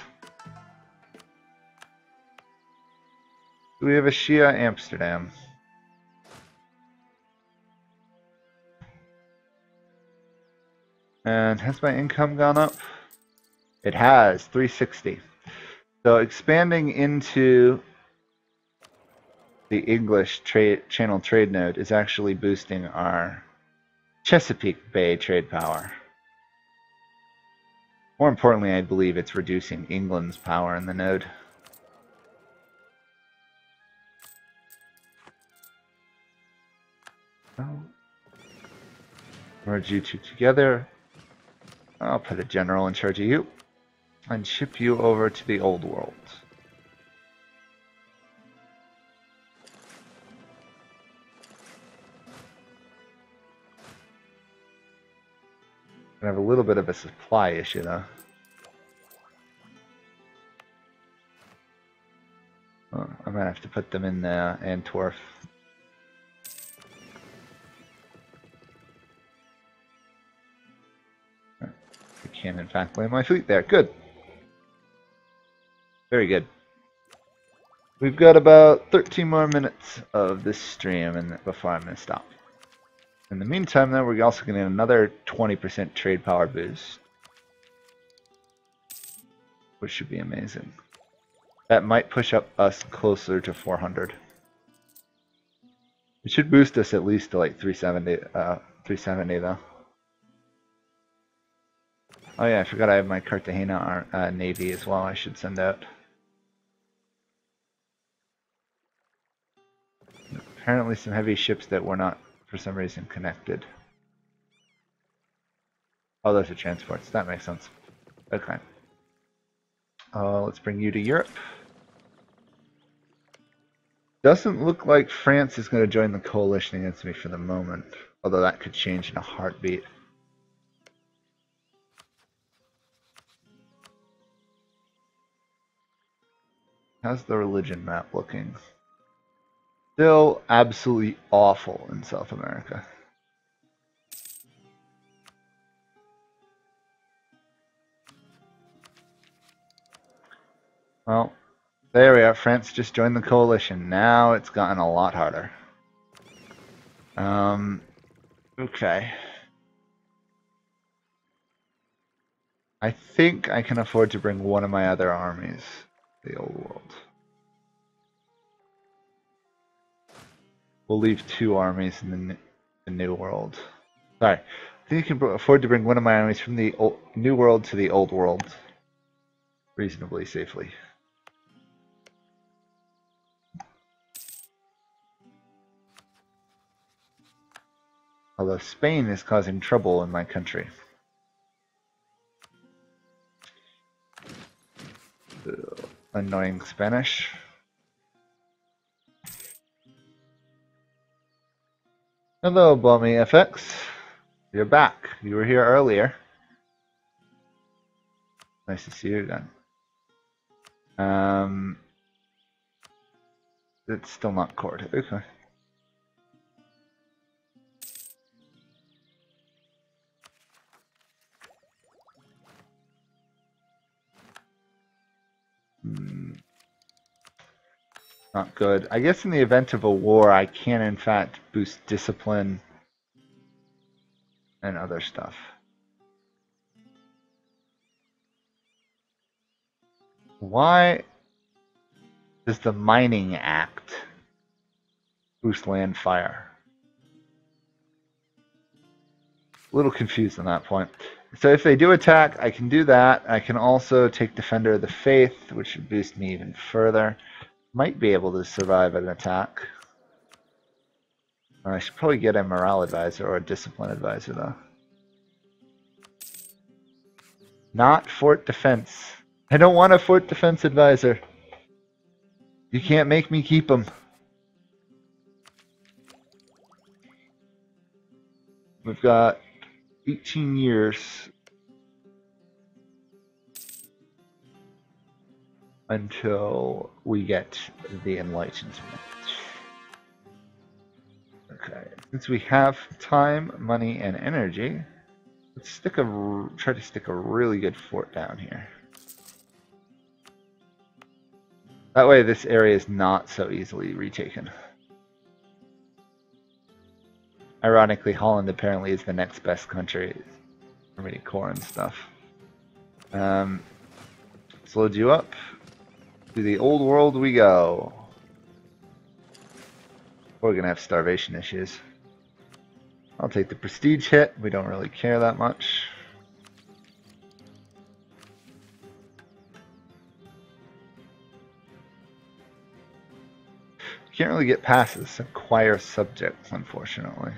Speaker 1: Do we have a Shia Amsterdam? And has my income gone up? It has, 360. So expanding into the English channel trade node is actually boosting our Chesapeake Bay trade power. More importantly, I believe it's reducing England's power in the node. Merge you two together. I'll put a general in charge of you and ship you over to the old world. I have a little bit of a supply issue though. Oh, I might have to put them in Antwerp. I can in fact lay my fleet there. Good. Very good. We've got about 13 more minutes of this stream and before I'm going to stop. In the meantime, though, we're also going to get another 20% trade power boost, which should be amazing. That might push up us closer to 400. It should boost us at least to like 370 though. Oh yeah, I forgot I have my Cartagena navy as well. I should send out. Apparently, some heavy ships that were not, for some reason, connected. Oh, those are transports. That makes sense. Okay. Let's bring you to Europe. Doesn't look like France is going to join the coalition against me for the moment, although that could change in a heartbeat. How's the religion map looking? Still absolutely awful in South America. Well, there we are. France just joined the coalition. Now it's gotten a lot harder. Okay. I think I can afford to bring one of my other armies to the old world. We'll leave 2 armies in the new world. Sorry. I think you can afford to bring one of my armies from the new world to the old world reasonably safely. Although Spain is causing trouble in my country. Annoying Spanish. Hello, Balmy FX. You're back. You were here earlier. Nice to see you again. It's still not cored. Okay. Not good. I guess in the event of a war, I can in fact boost discipline and other stuff. Why does the Mining Act boost land fire? A little confused on that point. So if they do attack, I can do that. I can also take Defender of the Faith, which should boost me even further. Might be able to survive an attack. I should probably get a Morale Advisor or a Discipline Advisor, though. Not Fort Defense. I don't want a Fort Defense Advisor. You can't make me keep them. We've got 18 years until we get the Enlightenment. Okay, since we have time, money, and energy, let's try to stick a really good fort down here. That way this area is not so easily retaken. Ironically, Holland apparently is the next best country for me to core and stuff. Let's load you up. To the old world we go. We're going to have starvation issues. I'll take the prestige hit. We don't really care that much. Can't really get past this acquire subjects, unfortunately.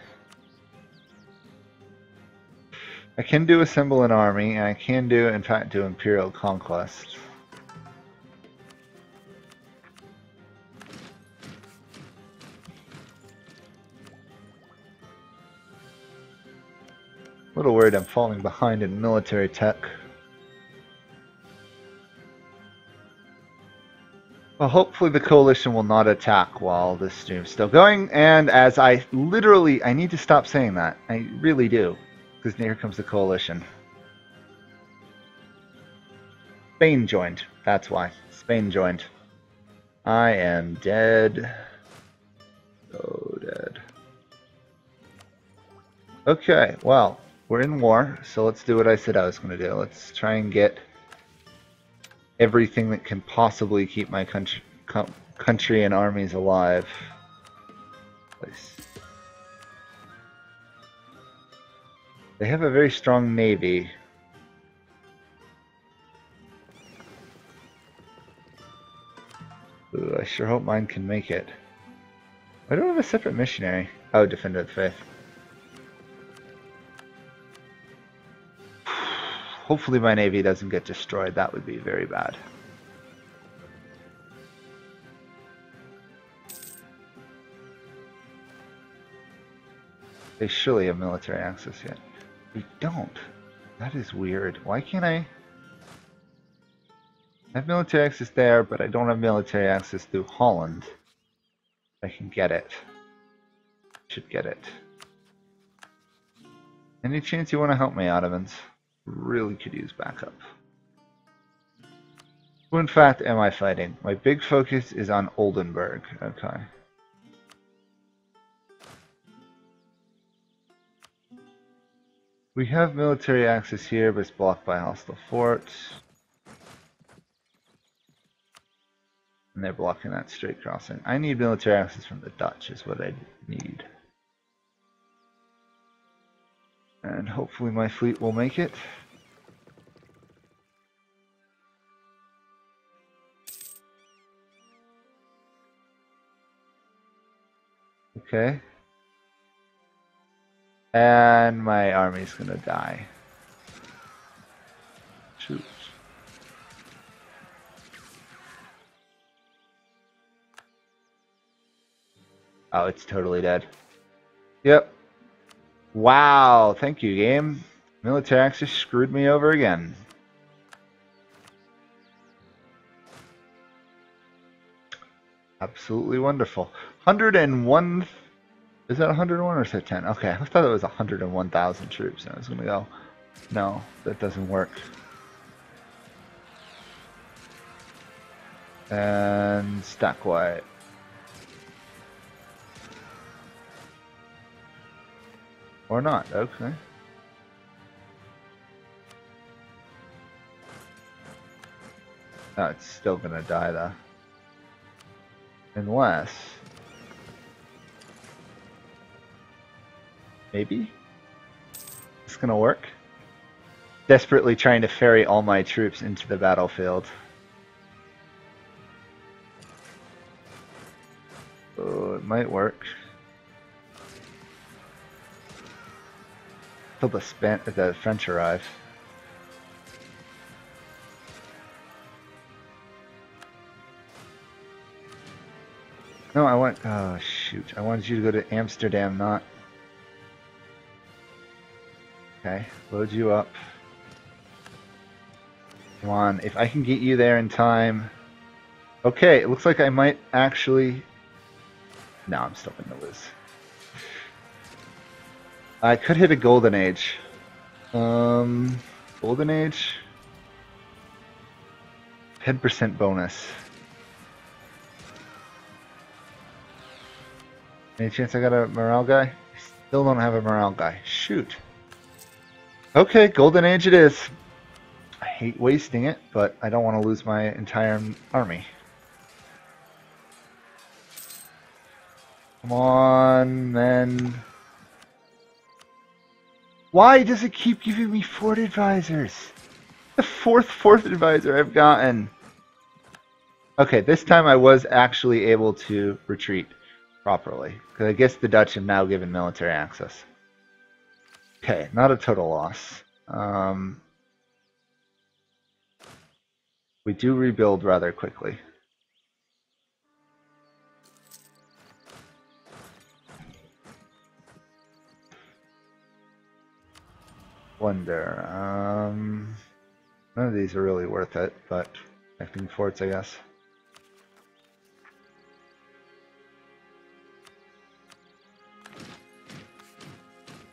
Speaker 1: I can do assemble an army, and I can do, in fact, do imperial conquest. A little worried I'm falling behind in military tech. Well, hopefully the coalition will not attack while this stream's still going, and as I need to stop saying that. I really do, because here comes the coalition. Spain joined, that's why. Spain joined. I am dead. So dead. Okay, well, we're in war, so let's do what I said I was going to do. Let's try and get everything that can possibly keep my country and armies alive. They have a very strong navy. Ooh, I sure hope mine can make it. I don't have a separate missionary. Oh, Defender of the Faith. Hopefully my navy doesn't get destroyed. That would be very bad. They surely have military access yet. We don't. That is weird. Why can't I have military access there, but I don't have military access through Holland? I can get it. Should get it. Any chance you want to help me, Ottomans? Really could use backup. Who in fact am I fighting? My big focus is on Oldenburg. Okay. We have military access here, but it's blocked by hostile forts. And they're blocking that straight crossing. I need military access from the Dutch is what I need. And hopefully my fleet will make it. Okay. And my army's gonna die. Shoot. Oh, it's totally dead. Yep. Wow, thank you, game. Military access screwed me over again. Absolutely wonderful. 101. Is that 101 or is that 10? Okay, I thought it was 101,000 troops. I was going to go, no, that doesn't work. And stack white. Or not, okay. No, it's still going to die though. Unless... maybe? It's going to work? Desperately trying to ferry all my troops into the battlefield. Oh, it might work. Till the French arrive. No, I want... oh, shoot. I wanted you to go to Amsterdam, not... okay, load you up. Come on, if I can get you there in time... okay, it looks like I might actually... no, I'm still going to lose. I could hit a golden age. Golden age? 10% bonus. Any chance I got a morale guy? Still don't have a morale guy. Shoot. Okay, golden age it is. I hate wasting it, but I don't want to lose my entire army. Come on, men. Why does it keep giving me fort advisors? The fourth advisor I've gotten. Okay, this time I was actually able to retreat properly, because I guess the Dutch have now given military access. Okay, not a total loss. We do rebuild rather quickly. Wonder. None of these are really worth it, but connecting forts, I guess.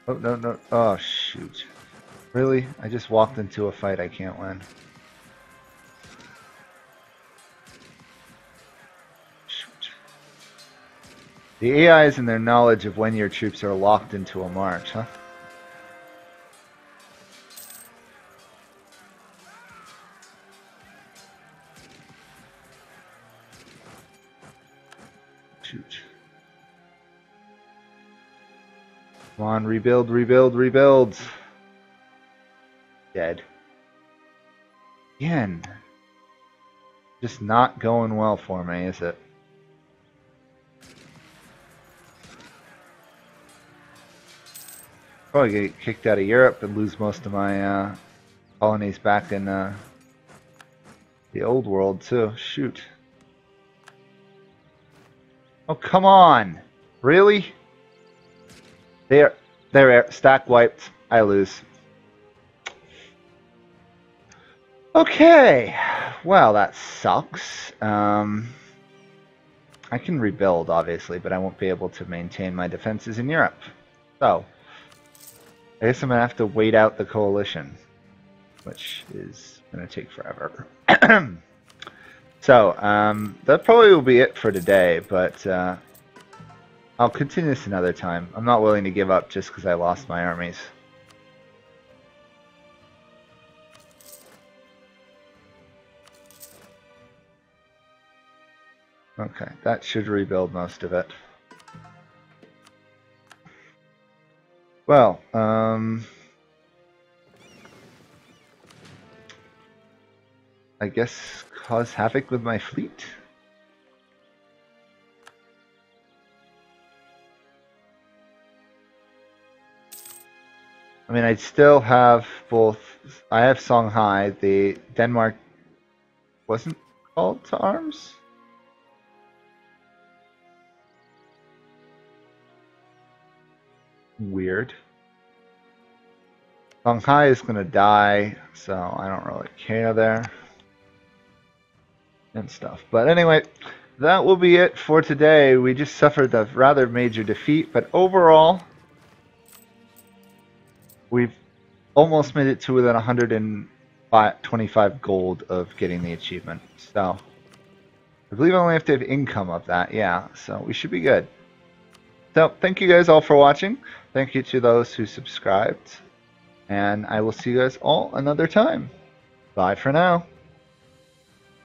Speaker 1: Oh, no, no. Oh, shoot. Really? I just walked into a fight I can't win. Shoot. The AIs and their knowledge of when your troops are locked into a march, huh? Shoot. Come on, rebuild, rebuild, rebuild. Dead. Again. Just not going well for me, is it? Probably get kicked out of Europe and lose most of my colonies back in the old world too. Shoot. Oh, come on. Really? They're stack wiped. I lose. Okay. Well, that sucks. I can rebuild, obviously, but I won't be able to maintain my defenses in Europe. So, I guess I'm going to have to wait out the coalition, which is going to take forever. So, that probably will be it for today, but I'll continue this another time. I'm not willing to give up just because I lost my armies. Okay, that should rebuild most of it. Well, I guess cause havoc with my fleet. I mean, I still have both. I have Shanghai. The Denmark wasn't called to arms. Weird. Shanghai is going to die, so I don't really care there. And stuff. But anyway, that will be it for today. We just suffered a rather major defeat, but overall, we've almost made it to within 125 gold of getting the achievement. So, I believe I only have to have income of that, yeah, so we should be good. So, thank you guys all for watching. Thank you to those who subscribed. And I will see you guys all another time. Bye for now.